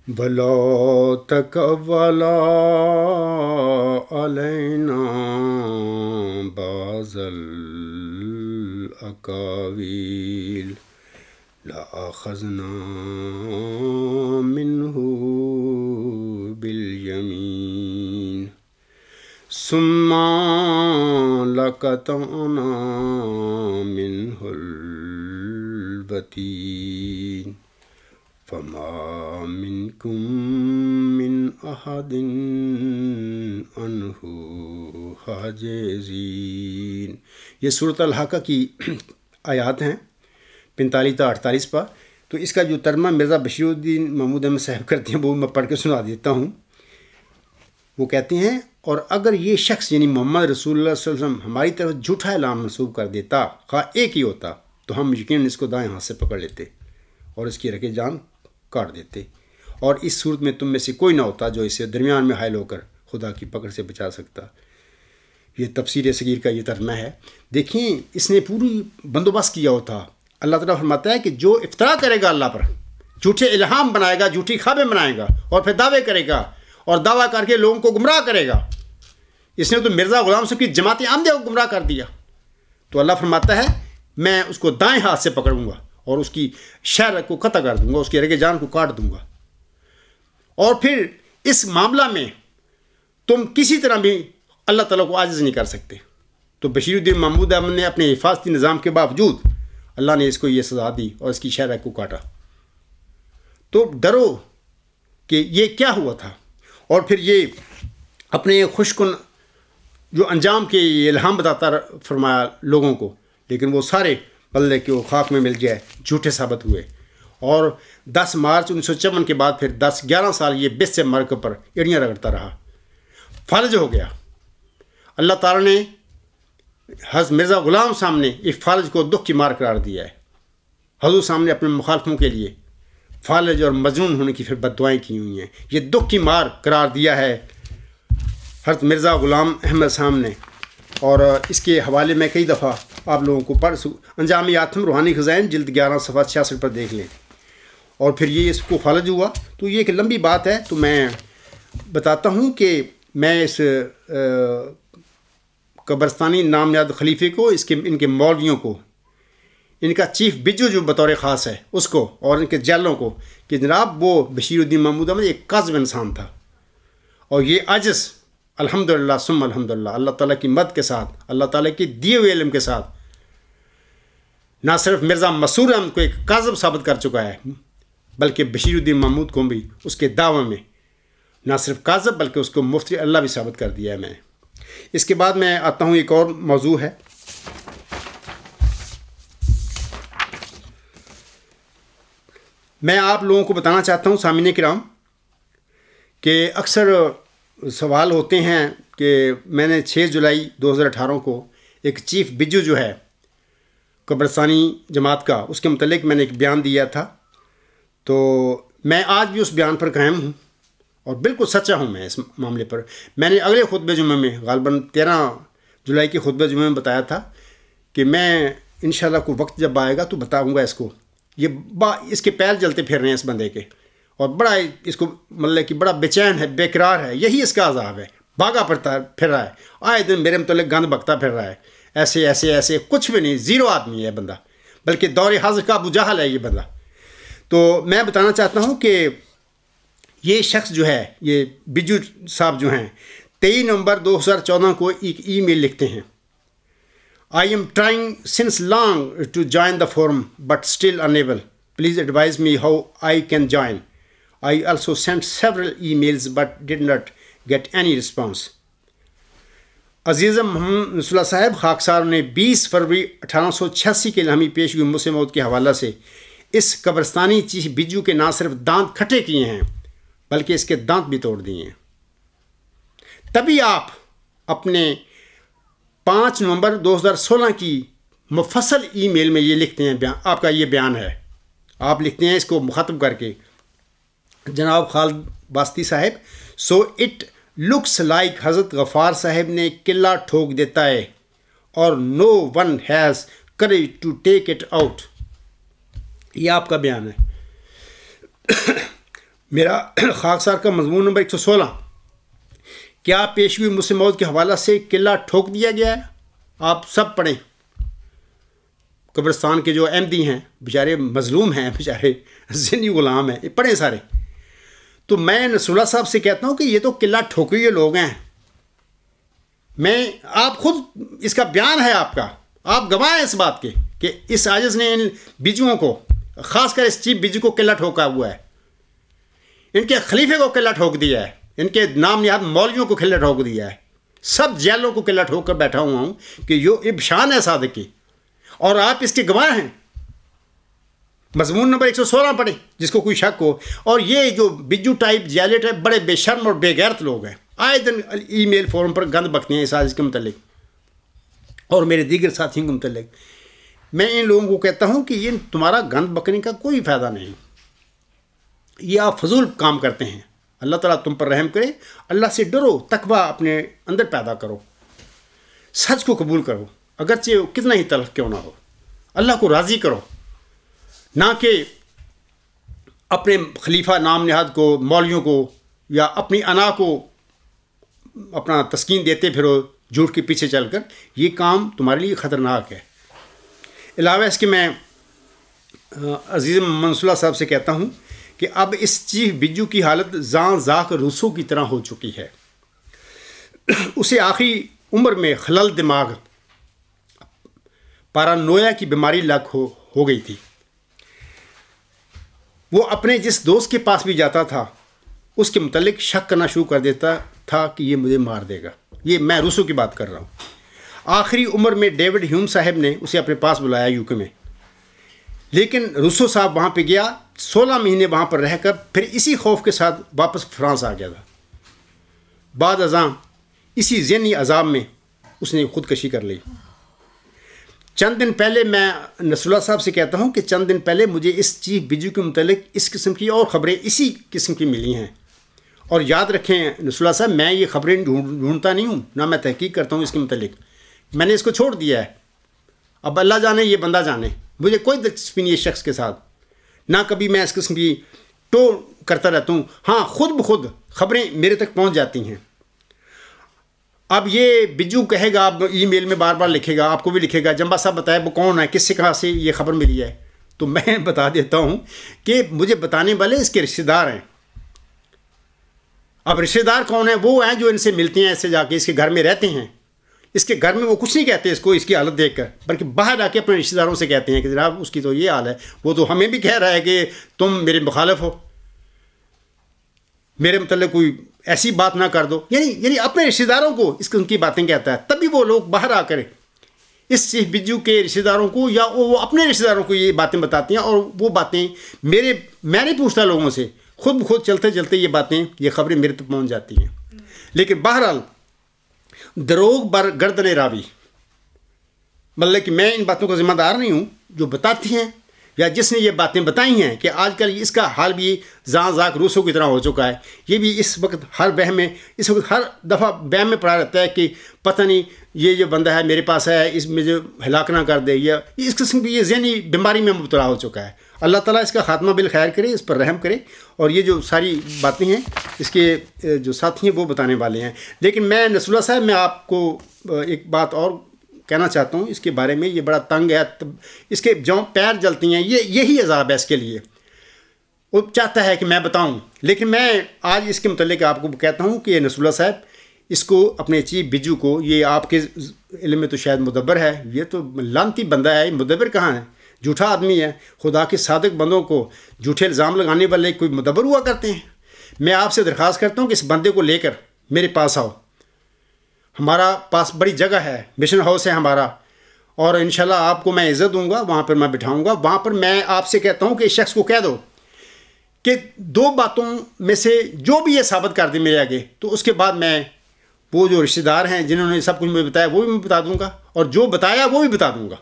بَلَا تَقَوَّلَا عَلَيْنَا بَعْضَ الْأَقَاوِيلِ لَأَخَذْنَا مِنْهُ بِالْيَمِينِ ثُمَّ لَقَطَعْنَا مِنْهُ الْوَتِينَ فَمَا مِنْكُمْ مِنْ أَحَدٍ عَنْهُ حَاجِزِينَ. یہ سورۃ الحاقہ کی آیات ہیں 45 تا 48 پر. تو اس کا جو ترجمہ مرزا بشیر الدین محمود احمد صاحب کرتے ہیں وہ میں پڑھ کے سنا دیتا ہوں. وہ کہتے ہیں اور اگر یہ شخص یعنی محمد رسول اللہ صلی اللہ علیہ وسلم ہماری طرف جھوٹا اعلان منسوب کر دیتا، خواہ ایک ہی ہوتا، تو ہم یقیناً اس کو دائیں ہاتھ سے پکڑ لیتے اور اس کی رگِ جان کاٹ دیتے، اور اس صورت میں تم میں سے کوئی نہ ہوتا جو اسے درمیان میں حائل ہو کر خدا کی پکڑ سے بچا سکتا. یہ تفسیر صغیر کا یہ ترجمہ ہے. دیکھیں اس نے پوری بندوبست کیا ہوتا. اللہ تعالیٰ فرماتا ہے کہ جو افترا کرے گا اللہ پر، جھوٹے الہام بنائے گا، جھوٹی خوابیں بنائے گا اور پھر دعوے کرے گا اور دعویٰ کر کے لوگوں کو گمراہ کرے گا. اس نے تو مرزا غلام صاحب کی جماعت احمدیہ کو گمراہ کر دیا. تو اللہ فرماتا ہے میں اس کو دائیں ہاتھ سے پکڑوں گا اور اس کی شہرت کو قطع کر دوں گا، اس کی رگِ جان کو کاٹ دوں گا. اور پھر اس معاملہ میں تم کسی طرح بھی اللہ تعالیٰ کو عاجز نہیں کر سکتے. تو بشیر الدین محمود احمد نے اپنے حفاظتی نظام کے باوجود اللہ نے اس کو یہ سزا دی اور اس کی شہرت کو کاٹا. تو ڈرو کہ یہ کیا ہوا تھا. اور پھر یہ اپنے خوشکن جو انجام کے الہام بتاتا فرمایا لوگوں کو، لیکن وہ سارے بدلے کہ وہ خاک میں مل جائے جھوٹے ثابت ہوئے. اور 10 مارچ 1954 کے بعد پھر 11 سال یہ بس سے مرگ پر ایڑیاں رگڑتا رہا. فالج ہو گیا. اللہ تعالیٰ نے حضرت مرزا غلام صاحب نے اس فالج کو دکھ کی مار قرار دیا ہے. حضور سامنے اپنے مخالفوں کے لیے فالج اور مجنون ہونے کی پھر بد دعائیں کی ہوئی ہیں. یہ دکھ کی مار قرار دیا ہے حضرت مرزا غلام احمد صاحب نے. اور اس کے حوالے میں کئی دفعہ آپ لوگوں کو پڑھ انجام آتم روحانی خزائن جلد 11 صفحہ 66 پر دیکھ لیں. اور پھر یہ اس کو فالج ہوا. تو یہ ایک لمبی بات ہے، تو میں بتاتا ہوں کہ میں اس قبرستانی نامیاد خلیفے کو ان کے مولویوں کو، ان کا چیف بجو جو بطور خاص ہے اس کو، اور ان کے جیلوں کو کہ جناب وہ بشیر الدین محمود احمد ایک کاذب انسان تھا اور یہ عاجز الحمدللہ ثم الحمدللہ اللہ تعالیٰ کی مدد کے ساتھ، اللہ تعالیٰ کی دیے ہوئے علم کے ساتھ نہ صرف مرزا مسرور احمد کو ایک کاذب ثابت کر چکا ہے، بلکہ بشیر الدین محمود کو بھی اس کے دعوے میں نہ صرف کاذب بلکہ اس کو مفتی اللہ بھی ثابت کر دیا ہے میں. اس کے بعد میں آتا ہوں ایک اور موضوع ہے. میں آپ لوگوں کو بتانا چاہتا ہوں سامعین کرام کہ اکثر سوال ہوتے ہیں کہ میں نے 6 جولائی 2018 کو ایک چیف بجو جو ہے قبرستانی جماعت کا، اس کے متعلق میں نے ایک بیان دیا تھا. تو میں آج بھی اس بیان پر قائم ہوں اور بالکل سچا ہوں میں اس معاملے پر. میں نے اگلے خطبہ جمعہ میں غالباً 13 جولائی کے خطبہ جمعہ میں بتایا تھا کہ میں انشاءاللہ کو وقت جب آئے گا تو بتاؤں گا اس کو. یہ اس کے پیر جلتے پھر رہے ہیں اس بندے کے، اور بڑا اس کو مطلب کہ بڑا بے چین ہے، بے قرار ہے. یہی اس کا عذاب ہے. بھاگا پھر رہا ہے، آئے دن میرے متعلق گند بکتا پھر رہا ہے. ایسے ایسے ایسے کچھ بھی نہیں، زیرو آدمی ہے بندہ، بلکہ دور حاضر کا ابو جہل ہے یہ بندہ. تو میں بتانا چاہتا ہوں کہ یہ شخص جو ہے، یہ بجو صاحب جو ہیں، 23 نومبر 2014 کو ایک ای میل لکھتے ہیں. I am trying since long to join the forum but still unable. Please advise me how I can join. I also sent several emails but did not get any response. عزیز محمد نصر اللہ صاحب خاکسار نے 20 فروری 1886 کے الہامی پیشگی مسلم موت کے حوالہ سے اس قبرستانی چیف بجو کے نہ صرف دانت کھٹے کیے ہیں بلکہ اس کے دانت بھی توڑ دیے ہیں. تبھی آپ اپنے 5 نومبر 2016 کی مفصل ای میل میں یہ لکھتے ہیں، آپ کا یہ بیان ہے، آپ لکھتے ہیں اس کو مخاطب کر کے، جناب خالد باستی صاحب، سو اٹ لکس لائک حضرت غفار صاحب نے قلعہ ٹھوک دیتا ہے اور no one has courage to take it out. یہ آپ کا بیان ہے. میرا خاکسار کا مضمون نمبر 116، کیا پیشگوئی مسلم موت کے حوالہ سے قلعہ ٹھوک دیا گیا ہے؟ آپ سب پڑھیں. قبرستان کے جو احمدی ہیں بیچارے مظلوم ہیں، بیچارے ذہنی غلام ہیں، یہ پڑھیں سارے. تو میں نصر اللہ صاحب سے کہتا ہوں کہ یہ تو قلعہ ٹھوکے ہوئے لوگ ہیں. آپ خود اس کا بیان ہے آپ کا، آپ گواہ ہیں اس بات کے کہ اس عاجز نے ان بجوؤں کو، خاص کر اس چیف بجو کو قلعہ ٹھوکا ہوا ہے، ان کے خلیفے کو قلعہ ٹھوک دیا ہے، ان کے نام نہاد مولویوں کو قلعہ ٹھوک دیا ہے، سب جیلوں کو قلعہ ٹھوک کر بیٹھا ہوا ہوں کہ یہ شان ہے صادق کی، اور آپ اس کے گواہ ہیں. مضمون نمبر 116 پڑھیں جس کو کوئی شک ہو. اور یہ جو بجو ٹائپ جیلے ٹائپ بڑے بے شرم اور بے غیرت لوگ ہیں، آئے دن ای میل فورم پر گند بکتے ہیں اس عاجز کے متعلق اور میرے دیگر ساتھیوں کے متعلق. میں ان لوگوں کو کہتا ہوں کہ یہ تمہارا گند بکنے کا کوئی فائدہ نہیں، یہ آپ فضول کام کرتے ہیں. اللہ تعالیٰ تم پر رحم کرے. اللہ سے ڈرو، تقویٰ اپنے اندر پیدا کرو، سچ کو قبول کرو اگرچہ کتنا ہی تلخ کیوں نہ ہو. اللہ کو راضی کرو، نہ کہ اپنے خلیفہ نام نہاد کو، مولویوں کو یا اپنی انا کو اپنا تسکین دیتے پھرو جھوٹ کے پیچھے چل کر. یہ کام تمہارے لیے خطرناک ہے. علاوہ اس کے میں عزیز منصور صاحب سے کہتا ہوں کہ اب اس چیف بجو کی حالت زاں ذاک روسو کی طرح ہو چکی ہے. اسے آخری عمر میں خلل دماغ، پارانویا کی بیماری لگ ہو گئی تھی. وہ اپنے جس دوست کے پاس بھی جاتا تھا اس کے متعلق شک کرنا شروع کر دیتا تھا کہ یہ مجھے مار دے گا. یہ میں روسو کی بات کر رہا ہوں. آخری عمر میں ڈیوڈ ہیوم صاحب نے اسے اپنے پاس بلایا UK میں، لیکن روسو صاحب وہاں پہ گیا، 16 مہینے وہاں پر رہ کر پھر اسی خوف کے ساتھ واپس فرانس آ گیا تھا. بعد ازاں اسی ذہنی عذاب میں اس نے خودکشی کر لی. چند دن پہلے میں نصر اللہ صاحب سے کہتا ہوں کہ چند دن پہلے مجھے اس چیف بجو کے متعلق اس قسم کی اور خبریں اسی قسم کی ملی ہیں. اور یاد رکھیں نصر اللہ صاحب، میں یہ خبریں ڈھونڈتا نہیں ہوں، نہ میں تحقیق کرتا ہوں اس کے متعلق. میں نے اس کو چھوڑ دیا ہے. اب اللہ جانے یہ بندہ جانے، مجھے کوئی دلچسپی نہیں ہے شخص کے ساتھ، نہ کبھی میں اس قسم کی ٹو کرتا رہتا ہوں. ہاں خود بخود خبریں میرے تک پہنچ جاتی ہیں. اب یہ بجو کہے گا، اب ای میل میں بار بار لکھے گا، آپ کو بھی لکھے گا، جمبا صاحب بتائے وہ کون ہے، کس سے کہاں سے یہ خبر ملی ہے. تو میں بتا دیتا ہوں کہ مجھے بتانے والے اس کے رشتہ دار ہیں. اب رشتہ دار کون ہیں؟ وہ ہیں جو ان سے ملتے ہیں، ایسے جا کے اس کے گھر میں رہتے ہیں. اس کے گھر میں وہ کچھ نہیں کہتے اس کو، اس کی حالت دیکھ کر، بلکہ باہر آ کے اپنے رشتہ داروں سے کہتے ہیں کہ جناب اس کی تو یہ حال ہے. وہ تو ہمیں بھی کہہ رہا ہے کہ تم میرے مخالف ہو، میرے متعلق کوئی ایسی بات نہ کر دو. یعنی اپنے رشتہ داروں کو اس قسم کی باتیں کہتا ہے. تبھی وہ لوگ باہر آ کر اس چیف بجو کے رشتہ داروں کو یا وہ اپنے رشتہ داروں کو یہ باتیں بتاتے ہیں. اور وہ باتیں میں نہیں پوچھتا لوگوں سے، خود بخود چلتے چلتے یہ باتیں، یہ خبریں میرے تک پہنچ جاتی ہیں. لیکن بہرحال دروغ بر گردن راوی، مطلب کہ میں ان باتوں کا ذمہ دار نہیں ہوں. جو بتاتی ہیں یا جس نے یہ باتیں بتائی ہیں کہ آج کل اس کا حال بھی زاں ذاک روسوں کی طرح ہو چکا ہے. یہ بھی اس وقت ہر بہم میں، اس وقت ہر دفعہ بہم میں پڑا رہتا ہے کہ پتہ نہیں یہ جو بندہ ہے میرے پاس ہے، اس میں جو ہلاک نہ کر دے، یا اس قسم کی یہ ذہنی بیماری میں مبتلا ہو چکا ہے. اللہ تعالیٰ اس کا خاتمہ بالخیر کرے، اس پر رحم کرے. اور یہ جو ساری باتیں ہیں اس کے جو ساتھی ہیں وہ بتانے والے ہیں. لیکن میں نصر اللہ صاحب، میں آپ کو ایک بات اور کہنا چاہتا ہوں اس کے بارے میں. یہ بڑا تنگ ہے، اس کے جو پیر جلتی ہیں، یہی عذاب ہے اس کے لیے. وہ چاہتا ہے کہ میں بتاؤں، لیکن میں آج اس کے متعلق آپ کو کہتا ہوں کہ نصر اللہ صاحب اس کو اپنے چیف بجو کو، یہ آپ کے علم میں تو شاید مدبر ہے، یہ تو لانتی بندہ ہے. مدبر کہاں ہے؟ جھوٹا آدمی ہے. خدا کے صادق بندوں کو جھوٹے الزام لگانے والے کوئی مدبر ہوا کرتے ہیں. میں آپ سے درخواست کرتا ہوں کہ اس بندے کو لے کر میرے پاس آؤ. ہمارا پاس بڑی جگہ ہے، مشن ہاؤس ہے ہمارا، اور انشاءاللہ آپ کو میں عزت دوں گا. وہاں پر میں بٹھاؤں گا. وہاں پر میں آپ سے کہتا ہوں کہ اس شخص کو کہہ دو کہ 2 باتوں میں سے جو بھی یہ ثابت کر دے میرے آگے، تو اس کے بعد میں وہ جو رشتہ دار ہیں جنہوں نے سب کچھ مجھے بتایا وہ بھی میں بتا دوں گا، اور جو بتایا وہ بھی بتا دوں گا.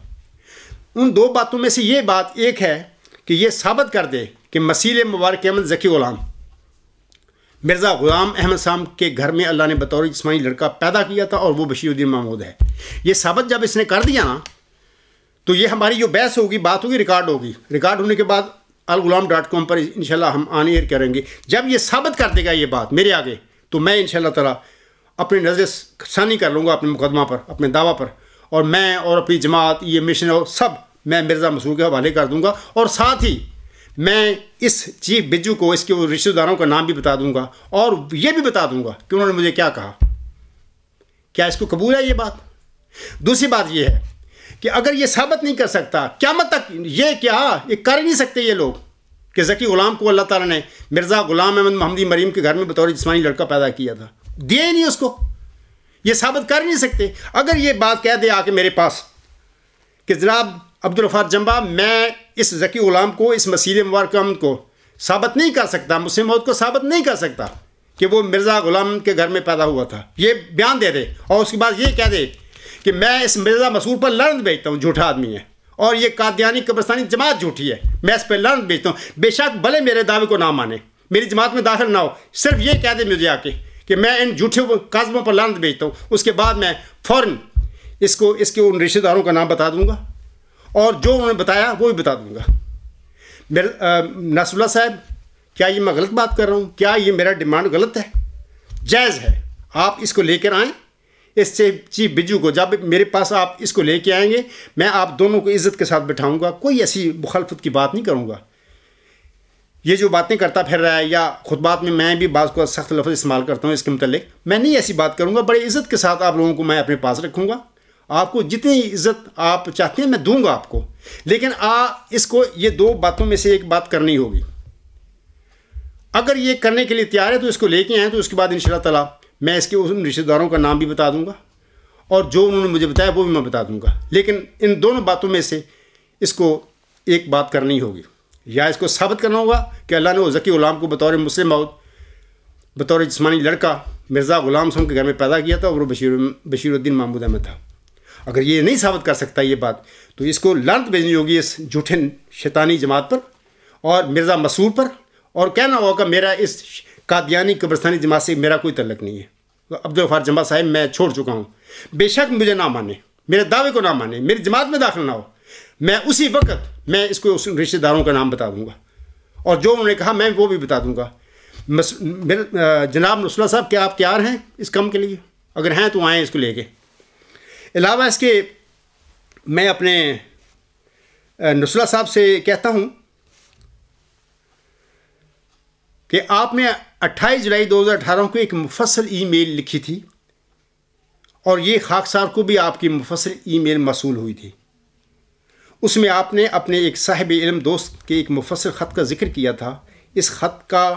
ان دو باتوں میں سے یہ بات ایک ہے کہ یہ ثابت کر دے کہ مسیح مبارک احمد ذکی غلام مرزا غلام احمد صاحب کے گھر میں اللہ نے بطور جسمانی لڑکا پیدا کیا تھا اور وہ بشیر الدین محمود ہے. یہ ثابت جب اس نے کر دیا نا تو یہ ہماری جو بحث ہوگی بات ہوگی ریکارڈ ہوگی. ریکارڈ ہونے کے بعد الغلام.com پر انشاءاللہ ہم آن ایئر کریں گے. جب یہ ثابت کر دے گا یہ بات میرے آگے تو میں انشاءاللہ تعالیٰ اپنی نظر ثانی کر لوں گا اپنے مقدمہ پر, اپنے دعویٰ پر, اور میں اور اپنی جماعت یہ مشن اور سب میں مرزا مسرور کے حوالے کر دوں گا. اور ساتھ ہی میں اس چیف بجو کو اس کے رشتہ داروں کا نام بھی بتا دوں گا اور یہ بھی بتا دوں گا کہ انہوں نے مجھے کیا کہا. کیا اس کو قبول ہے یہ بات؟ دوسری بات یہ ہے کہ اگر یہ ثابت نہیں کر سکتا قیامت تک یہ کر ہی نہیں سکتے یہ لوگ کہ ذکی غلام کو اللہ تعالیٰ نے مرزا غلام احمد محمدی مریم کے گھر میں بطور جسمانی لڑکا پیدا کیا تھا, دیا ہی نہیں اس کو, یہ ثابت کر نہیں سکتے. اگر یہ بات کہہ دے آ کے میرے پاس کہ جناب عبدالغفار جمبا میں اس ذکی غلام کو اس مسیح مبارک احمد کو ثابت نہیں کر سکتا, مسلم موت کو ثابت نہیں کر سکتا کہ وہ مرزا غلام کے گھر میں پیدا ہوا تھا, یہ بیان دے دے اور اس کے بعد یہ کہہ دے کہ میں اس مرزا مسرور پر لعنت بھیجتا ہوں, جھوٹا آدمی ہے اور یہ قادیانی قبرستانی جماعت جھوٹی ہے, میں اس پہ لعنت بھیجتا ہوں. بے شک بھلے میرے دعوے کو نہ مانے, میری جماعت میں داخل نہ ہو, صرف یہ کہہ دے مجھے آ کے کہ میں ان جھوٹے کاذبوں پر لعنت بھیجتا ہوں. اس کے بعد میں فوراً اس کے ان رشتہ داروں کا نام بتا دوں گا اور جو انہوں نے بتایا وہ بھی بتا دوں گا. ناصر اللہ صاحب, کیا یہ میں غلط بات کر رہا ہوں؟ کیا یہ میرا ڈیمانڈ غلط ہے؟ جائز ہے. آپ اس کو لے کر آئیں, اس چیف بجو کو جب میرے پاس آپ اس کو لے کے آئیں گے میں آپ دونوں کو عزت کے ساتھ بٹھاؤں گا, کوئی ایسی مخالفت کی بات نہیں کروں گا. یہ جو باتیں کرتا پھر رہا ہے یا خطبات میں بھی بعض کو سخت لفظ استعمال کرتا ہوں اس کے متعلق, میں نہیں ایسی بات کروں گا. بڑی عزت کے ساتھ آپ لوگوں کو میں اپنے پاس رکھوں گا. آپ کو جتنی عزت آپ چاہتے ہیں میں دوں گا آپ کو, لیکن اس کو یہ دو باتوں میں سے ایک بات کرنی ہوگی. اگر یہ کرنے کے لیے تیار ہے تو اس کو لے کے آئیں, تو اس کے بعد انشاءاللہ تعالیٰ میں اس کے ان رشتہ داروں کا نام بھی بتا دوں گا اور جو انہوں نے مجھے بتایا وہ بھی میں بتا دوں گا. لیکن ان دونوں باتوں میں سے اس کو ایک بات کرنی ہوگی, یا اس کو ثابت کرنا ہوگا کہ اللہ نے وہ ذکی غلام کو بطور مسلم موت بطور جسمانی لڑکا مرزا غلام صاحب کے گھر میں پیدا کیا تھا اور وہ بشیر الدین محمود احمد تھا. اگر یہ نہیں ثابت کر سکتا یہ بات تو اس کو لعنت بھیجنی ہوگی اس جھوٹے شیطانی جماعت پر اور مرزا مسرور پر, اور کہنا ہوگا میرا اس قادیانی قبرستانی جماعت سے میرا کوئی تعلق نہیں ہے. عبدالغفار جمبا صاحب میں چھوڑ چکا ہوں, بے شک مجھے نہ مانے, میرے دعوے کو نہ مانے, میری جماعت میں داخل نہ ہو, میں اسی وقت میں اس کو اس رشتہ داروں کا نام بتا دوں گا اور جو انہوں نے کہا میں وہ بھی بتا دوں گا. جناب نصر اللہ صاحب, کیا آپ تیار ہیں اس کام کے لیے؟ اگر ہیں تو آئیں اس کو لے کے. علاوہ اس کے میں اپنے نصر اللہ صاحب سے کہتا ہوں کہ آپ نے 28 جولائی 2018 کو ایک مفصل ای میل لکھی تھی اور یہ خاکسار کو بھی آپ کی مفصل ای میل موصول ہوئی تھی. اس میں آپ نے اپنے ایک صاحب علم دوست کے ایک مفصل خط کا ذکر کیا تھا. اس خط کا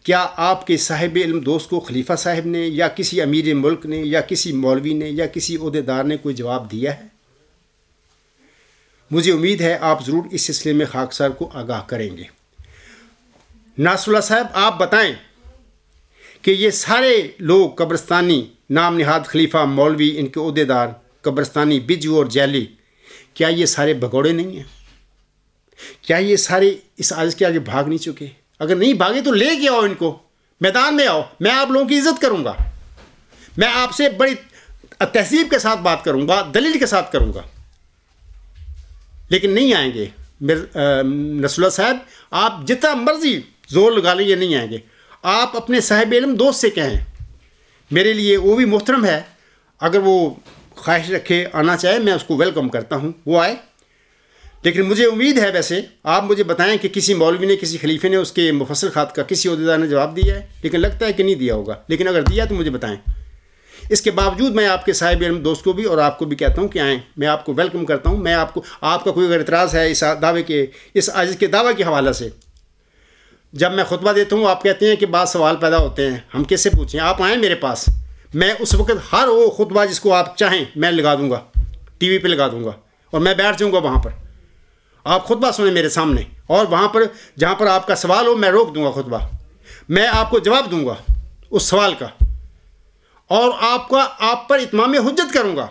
کیا آپ کے صاحب علم دوست کو خلیفہ صاحب نے یا کسی امیر ملک نے یا کسی مولوی نے یا کسی عہدیدار نے کوئی جواب دیا ہے؟ مجھے امید ہے آپ ضرور اس سلسلے میں خاکسار کو آگاہ کریں گے. ناصر اللہ صاحب, آپ بتائیں کہ یہ سارے لوگ قبرستانی نام نہاد خلیفہ مولوی, ان کے عہدیدار, قبرستانی, بجو اور جیلی, کیا یہ سارے بھگوڑے نہیں ہیں؟ کیا یہ سارے اس عاجز کے آگے بھاگ نہیں چکے؟ اگر نہیں بھاگے تو لے کے آؤ ان کو, میدان میں آؤ, میں آپ لوگوں کی عزت کروں گا, میں آپ سے بڑی تہذیب کے ساتھ بات کروں گا, دلیل کے ساتھ کروں گا. لیکن نہیں آئیں گے نصر اللہ صاحب, آپ جتنا مرضی زور لگا لیں یہ نہیں آئیں گے. آپ اپنے صاحب علم دوست سے کہیں, میرے لیے وہ بھی محترم ہے, اگر وہ خواہش رکھے آنا چاہے میں اس کو ویلکم کرتا ہوں, وہ آئے. لیکن مجھے امید ہے, ویسے آپ مجھے بتائیں کہ کسی مولوی نے, کسی خلیفے نے اس کے مفصل خط کا کسی عہدیدار نے جواب دیا ہے؟ لیکن لگتا ہے کہ نہیں دیا ہوگا, لیکن اگر دیا تو مجھے بتائیں. اس کے باوجود میں آپ کے صاحب علم دوست کو بھی اور آپ کو بھی کہتا ہوں کہ آئیں, میں آپ کو ویلکم کرتا ہوں. میں آپ کا کوئی اگر اعتراض ہے اس دعوے کے, اس عاجز کے دعوے کے حوالے سے, جب میں خطبہ دیتا ہوں آپ کہتے ہیں کہ بعض سوال پیدا ہوتے ہیں, ہم کس سے پوچھیں؟ آپ آئیں میرے پاس, میں اس وقت ہر وہ خطبہ جس کو آپ چاہیں میں لگا دوں گا, ٹی وی پہ لگا دوں گا اور میں بیٹھ جاؤں گا وہاں پر, آپ خطبہ سنیں میرے سامنے, اور وہاں پر جہاں پر آپ کا سوال ہو میں روک دوں گا خطبہ, میں آپ کو جواب دوں گا اس سوال کا, اور آپ پر اتمام حجت کروں گا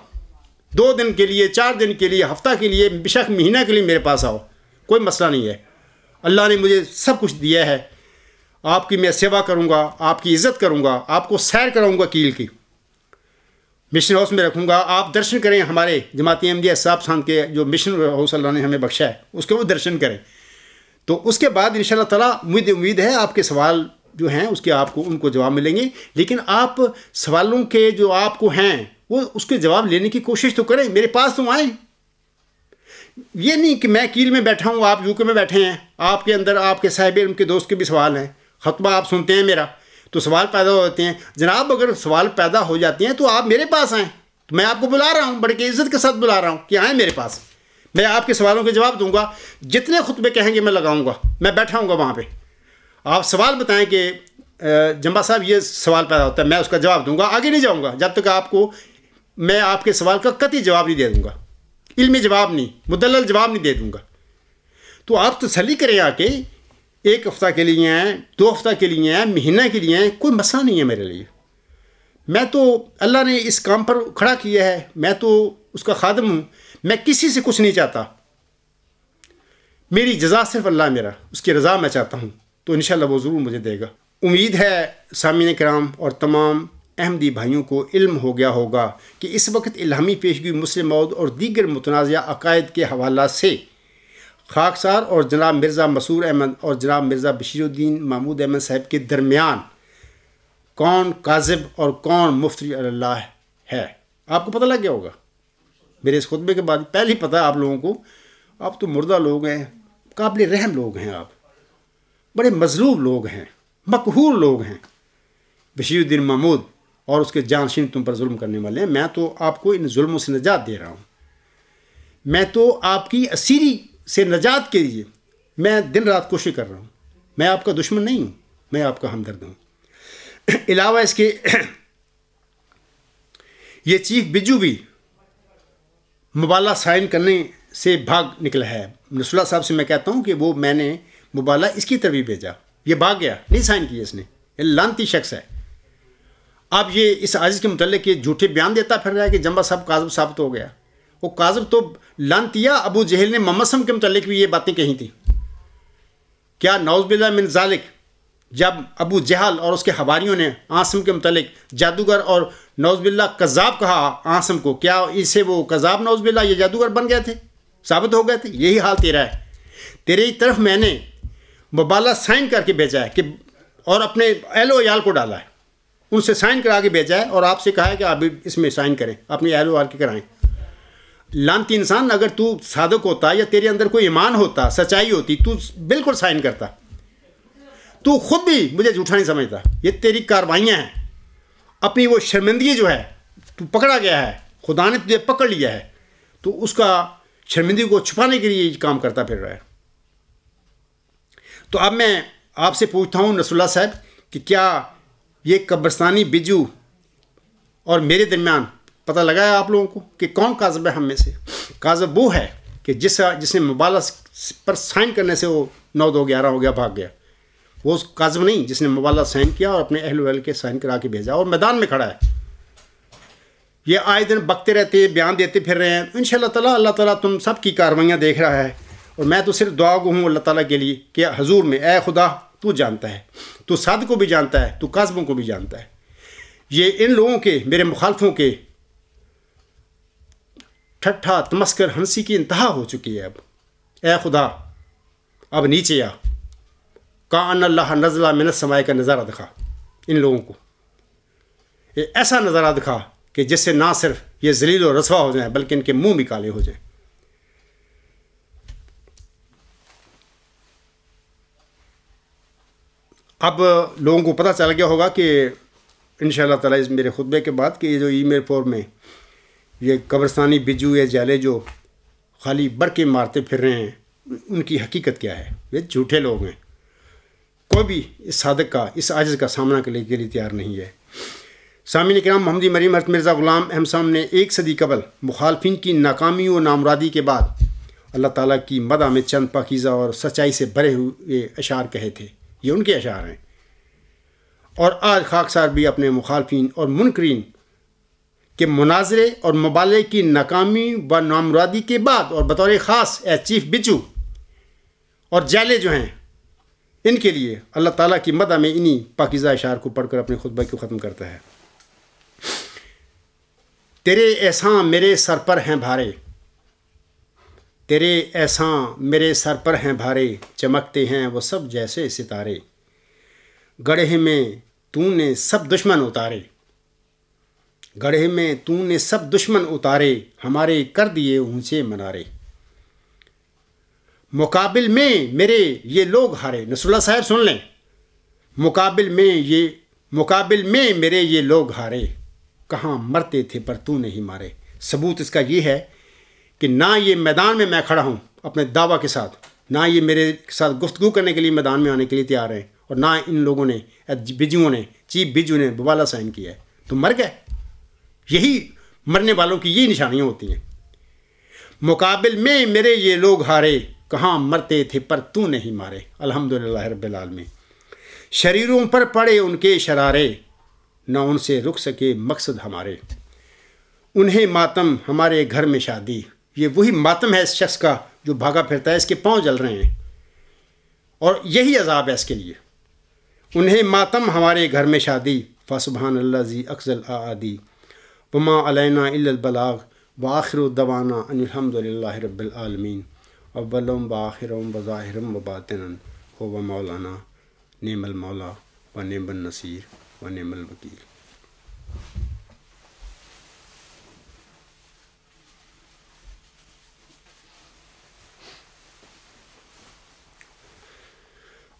2 دن کے لیے، 4 دن کے لیے، ہفتہ کے لیے، بشک مہینہ کے لیے میرے پاس آؤ، کوئی مسئلہ نہیں ہے۔ اللہ نے مجھے سب کچھ دیا ہے، آپ کی میں سیوا کروں گا، آپ کی عزت کروں گا، آپ کو سیر کراؤں گا کیل کی، مشن ہاؤس میں رکھوں گا، آپ درشن کریں ہمارے جماعتی احمدیہ صاحب خان کے جو مشن ہاؤس اللہ نے ہمیں بخشا ہے اس کے وہ درشن کریں۔ تو اس کے بعد انشاءاللہ تعالیٰ مجھے امید ہے آپ کے سوال جو ہیں اس کے آپ کو ان کو جواب ملیں گے، لیکن آپ سوالوں کے جو آپ کو ہیں وہ اس کے جواب لینے کی کوشش تو کریں، میرے پاس تو آئیں۔ یہ نہیں کہ میں کیل میں بیٹھا ہوں، آپ یو کے میں بیٹھے ہیں، آپ کے اندر آپ کے صاحب علم کے دوست کے بھی سوال ہیں، خطبہ آپ سنتے ہیں میرا تو سوال پیدا ہو جاتے ہیں۔ جناب اگر سوال پیدا ہو جاتے ہیں تو آپ میرے پاس آئیں، تو میں آپ کو بلا رہا ہوں، بڑے کی عزت کے ساتھ بلا رہا ہوں کہ آئیں میرے پاس، میں آپ کے سوالوں کے جواب دوں گا، جتنے خطبے کہیں گے میں لگاؤں گا، میں بیٹھا ہوں گا وہاں پہ۔ آپ سوال بتائیں کہ جمبا صاحب یہ سوال پیدا ہوتا ہے، میں اس کا جواب دوں گا، آگے نہیں جاؤں گا جب تک آپ کو میں آپ کے سوال کا قطعی جواب نہیں دے دوں گا، علمی جواب نہیں، مدلل جواب نہیں دے دوں گا۔ تو آپ تسلی کریں آ کے، 1 ہفتہ کے لیے ہیں، 2 ہفتہ کے لیے ہیں، مہینہ کے لیے ہیں، کوئی مسئلہ نہیں ہے میرے لیے۔ میں تو اللہ نے اس کام پر کھڑا کیا ہے، میں تو اس کا خادم ہوں، میں کسی سے کچھ نہیں چاہتا، میری جزا صرف اللہ ہے، میرا اس کی رضا میں چاہتا ہوں، تو انشاءاللہ وہ ضرور مجھے دے گا۔ امید ہے سامعین کرام اور تمام احمدی بھائیوں کو علم ہو گیا ہوگا کہ اس وقت الہامی پیشگی مسلم موعود اور دیگر متنازعہ عقائد کے حوالہ سے خاکسار اور جناب مرزا مسرور احمد اور جناب مرزا بشیر الدین محمود احمد صاحب کے درمیان کون کاذب اور کون مفتری علی اللہ ہے، آپ کو پتہ لگ گیا ہوگا میرے اس خطبے کے بعد، پہلے ہی پتہ ہے آپ لوگوں کو، آپ تو مردہ لوگ ہیں، قابل رحم لوگ ہیں، آپ بڑے مظلوم لوگ ہیں، مقہور لوگ ہیں۔ بشیر الدین محمود اور اس کے جانشین تم پر ظلم کرنے والے ہیں، میں تو آپ کو ان ظلموں سے نجات دے رہا ہوں، میں تو آپ کی اسیری سے نجات کے لیے میں دن رات کوشش کر رہا ہوں، میں آپ کا دشمن نہیں ہوں، میں آپ کا ہمدرد ہوں۔ علاوہ اس کے یہ چیف بجو بھی مبالہ سائن کرنے سے بھاگ نکلا ہے۔ نصر اللہ صاحب سے میں کہتا ہوں کہ وہ میں نے مبالہ اس کی طرف بھیجا، یہ بھاگ گیا، نہیں سائن کیا اس نے، یہ لانتی شخص ہے۔ اب یہ اس عاجز کے متعلق یہ جھوٹے بیان دیتا پھر رہا ہے کہ جمبا صاحب کاذب ثابت ہو گیا، وہ کاذب تو لانتیا ابو جہل نے محمد صلی اللہ علیہ وسلم کے متعلق بھی یہ باتیں کہی تھیں۔ کیا نعوذ باللہ من ذالک، جب ابو جہل اور اس کے حواریوں نے عاصم کے متعلق جادوگر اور نعوذ باللہ کذاب کہا عاصم کو، کیا اسے وہ کذاب نعوذ باللہ یہ جادوگر بن گئے تھے، ثابت ہو گئے تھے؟ یہی حال تیرا ہے، تیری طرف میں نے مبالہ سائن کر کے بھیجا ہے کہ اور اپنے اہل و عیال کو ڈالا ہے، ان سے سائن کرا کے بھیجا ہے اور آپ سے کہا ہے کہ آپ اس میں سائن کریں، اپنے اہل و عیال کے کرائیں۔ لانتی انسان، اگر تو صادق ہوتا یا تیرے اندر کوئی ایمان ہوتا، سچائی ہوتی، تو بالکل سائن کرتا، تو خود بھی مجھے جھوٹا نہیں سمجھتا۔ یہ تیری کاروائیاں ہیں، اپنی وہ شرمندگی جو ہے، تو پکڑا گیا ہے، خدا نے تجھے پکڑ لیا ہے، تو اس کا شرمندگی کو چھپانے کے لیے یہ کام کرتا پھر رہا ہے۔ تو اب میں آپ سے پوچھتا ہوں نصر اللہ صاحب کہ کیا یہ قبرستانی بجو اور میرے درمیان پتہ لگا ہے آپ لوگوں کو کہ کون کاذب ہے؟ ہم میں سے کاذب وہ ہے کہ جس نے مبالہ پر سائن کرنے سے وہ 9-2-11 ہو گیا، بھاگ گیا، وہ کاذب نہیں جس نے مبالہ سائن کیا اور اپنے اہل و عیال کے سائن کرا کے بھیجا اور میدان میں کھڑا ہے۔ یہ آئے دن بکتے رہتے ہیں، بیان دیتے پھر رہے ہیں، انشاءاللہ تعالیٰ اللہ تعالیٰ تم سب کی کاروائیاں دیکھ رہا ہے، اور میں تو صرف دعا گو ہوں اللہ تعالیٰ کے لیے کہ حضور میں، اے خدا تو جانتا ہے، تو صادق کو بھی جانتا ہے، تو کاذبوں کو بھی جانتا ہے۔ یہ ان لوگوں کے، میرے مخالفوں کے ٹھٹھا تمسکر ہنسی کی انتہا ہو چکی ہے۔ اب اے خدا اب نیچے آ، کان اللہ نزلہ من السماء کا نظارہ دکھا، ان لوگوں کو یہ ایسا نظارہ دکھا کہ جس سے نہ صرف یہ ذلیل و رسوا ہو جائیں بلکہ ان کے منہ بھی کالے ہو جائیں۔ اب لوگوں کو پتہ چل گیا ہوگا کہ انشاءاللہ تعالیٰ اس میرے خطبے کے بعد کہ یہ جو ای میل فورم میں یہ قبرستانی بجو یا جالے جو خالی برقے مارتے پھر رہے ہیں، ان کی حقیقت کیا ہے؟ یہ جھوٹے لوگ ہیں، کوئی بھی اس صادق کا، اس عاجز کا سامنا کرنے کے لیے تیار نہیں ہے۔ سامعین کرام، محمدی مریم حضرت مرزا غلام احمد صاحب نے 1 صدی قبل مخالفین کی ناکامی و نامرادی کے بعد اللہ تعالیٰ کی مدح میں چند پاکیزہ اور سچائی سے بھرے ہوئے اشعار کہے تھے، یہ ان کے اشعار ہیں، اور آج خاکسار بھی اپنے مخالفین اور منکرین کہ مناظرے اور مبالغے کی ناکامی و نامرادی کے بعد اور بطور خاص اے چیف بچو اور جیلے جو ہیں ان کے لیے اللہ تعالیٰ کی مدح میں انہی پاکیزہ اشعار کو پڑھ کر اپنے خطبہ کو ختم کرتا ہے۔ تیرے احسان میرے سر پر ہیں بھارے، تیرے احسان میرے سر پر ہیں بھارے، چمکتے ہیں وہ سب جیسے ستارے، گڑھے میں تو نے سب دشمن اتارے، گڑھے میں تو نے سب دشمن اتارے، ہمارے کر دیے اونچے منارے، مقابل میں میرے یہ لوگ ہارے۔ نصر اللہ صاحب سن لیں، مقابل میں میرے یہ لوگ ہارے، کہاں مرتے تھے پر تو نہیں مارے۔ ثبوت اس کا یہ ہے کہ نہ یہ میدان میں کھڑا ہوں اپنے دعویٰ کے ساتھ، نہ یہ میرے ساتھ گفتگو کرنے کے لیے میدان میں آنے کے لیے تیار ہیں، اور نہ ان لوگوں نے بجوؤں نے چیف بجو نے بوالا سائن کیا ہے۔ تو مر گئے۔ یہی مرنے والوں کی یہی نشانیاں ہوتی ہیں۔ مقابل میں میرے یہ لوگ ہارے، کہاں مرتے تھے پر تو نہیں مارے۔ الحمدللہ رب العالمین۔ شریروں پر پڑے ان کے شرارے، نہ ان سے رک سکے مقصد ہمارے، انہیں ماتم ہمارے گھر میں شادی۔ یہ وہی ماتم ہے اس شخص کا جو بھاگا پھرتا ہے، اس کے پاؤں جل رہے ہیں اور یہی عذاب ہے اس کے لیے۔ انہیں ماتم ہمارے گھر میں شادی، فسبحان اللہ ذی اقصل اعادی وما علینا الا البلاغ وآخر دعوانا ان الحمدللہ رب العالمین۔ اولم بآخرم بظاہرم وباطنن هو مولانا نعم المولا و نعم النصیر و نعم الوکیل۔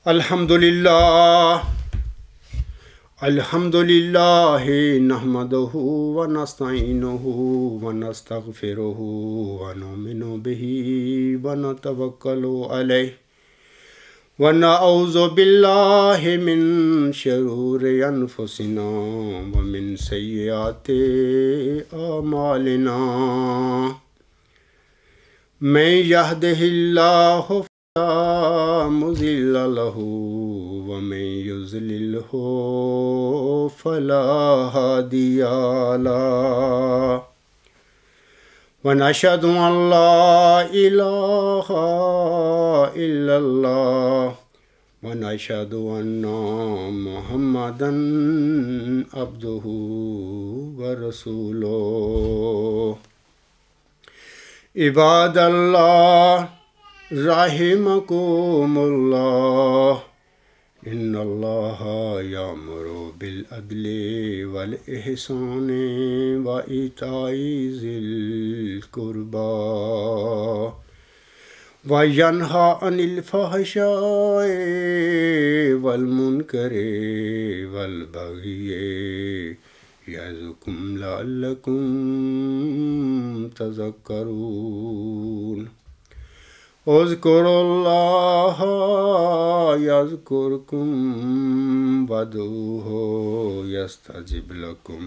الحمدللہ نحمدہ ونستعینہ ونستغفرہ ونؤمن بہ ونتوکل علیہ ونعوذ باللہ من شرور انفسنا ومن سیئات اعمالنا، من یہدہ اللہ فلا مضل لہ ومن یضللہ فلا ہادی لہ، ونشہد ان لا الہ الا اللہ ونشہد ان محمدا عبدہ ورسولہ۔ عباد اللہ رحمکم اللہ، ان اللہ یامر بالعدل والاحسان وایتاء ذی القربی وینہی عن الفحشاء والمنکر والبغی یعظکم لعلکم تذکرون۔ اذکروا اللہ یذکرکم وادعوہ یستجب لکم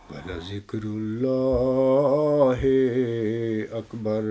ولذکر اللہ اکبر۔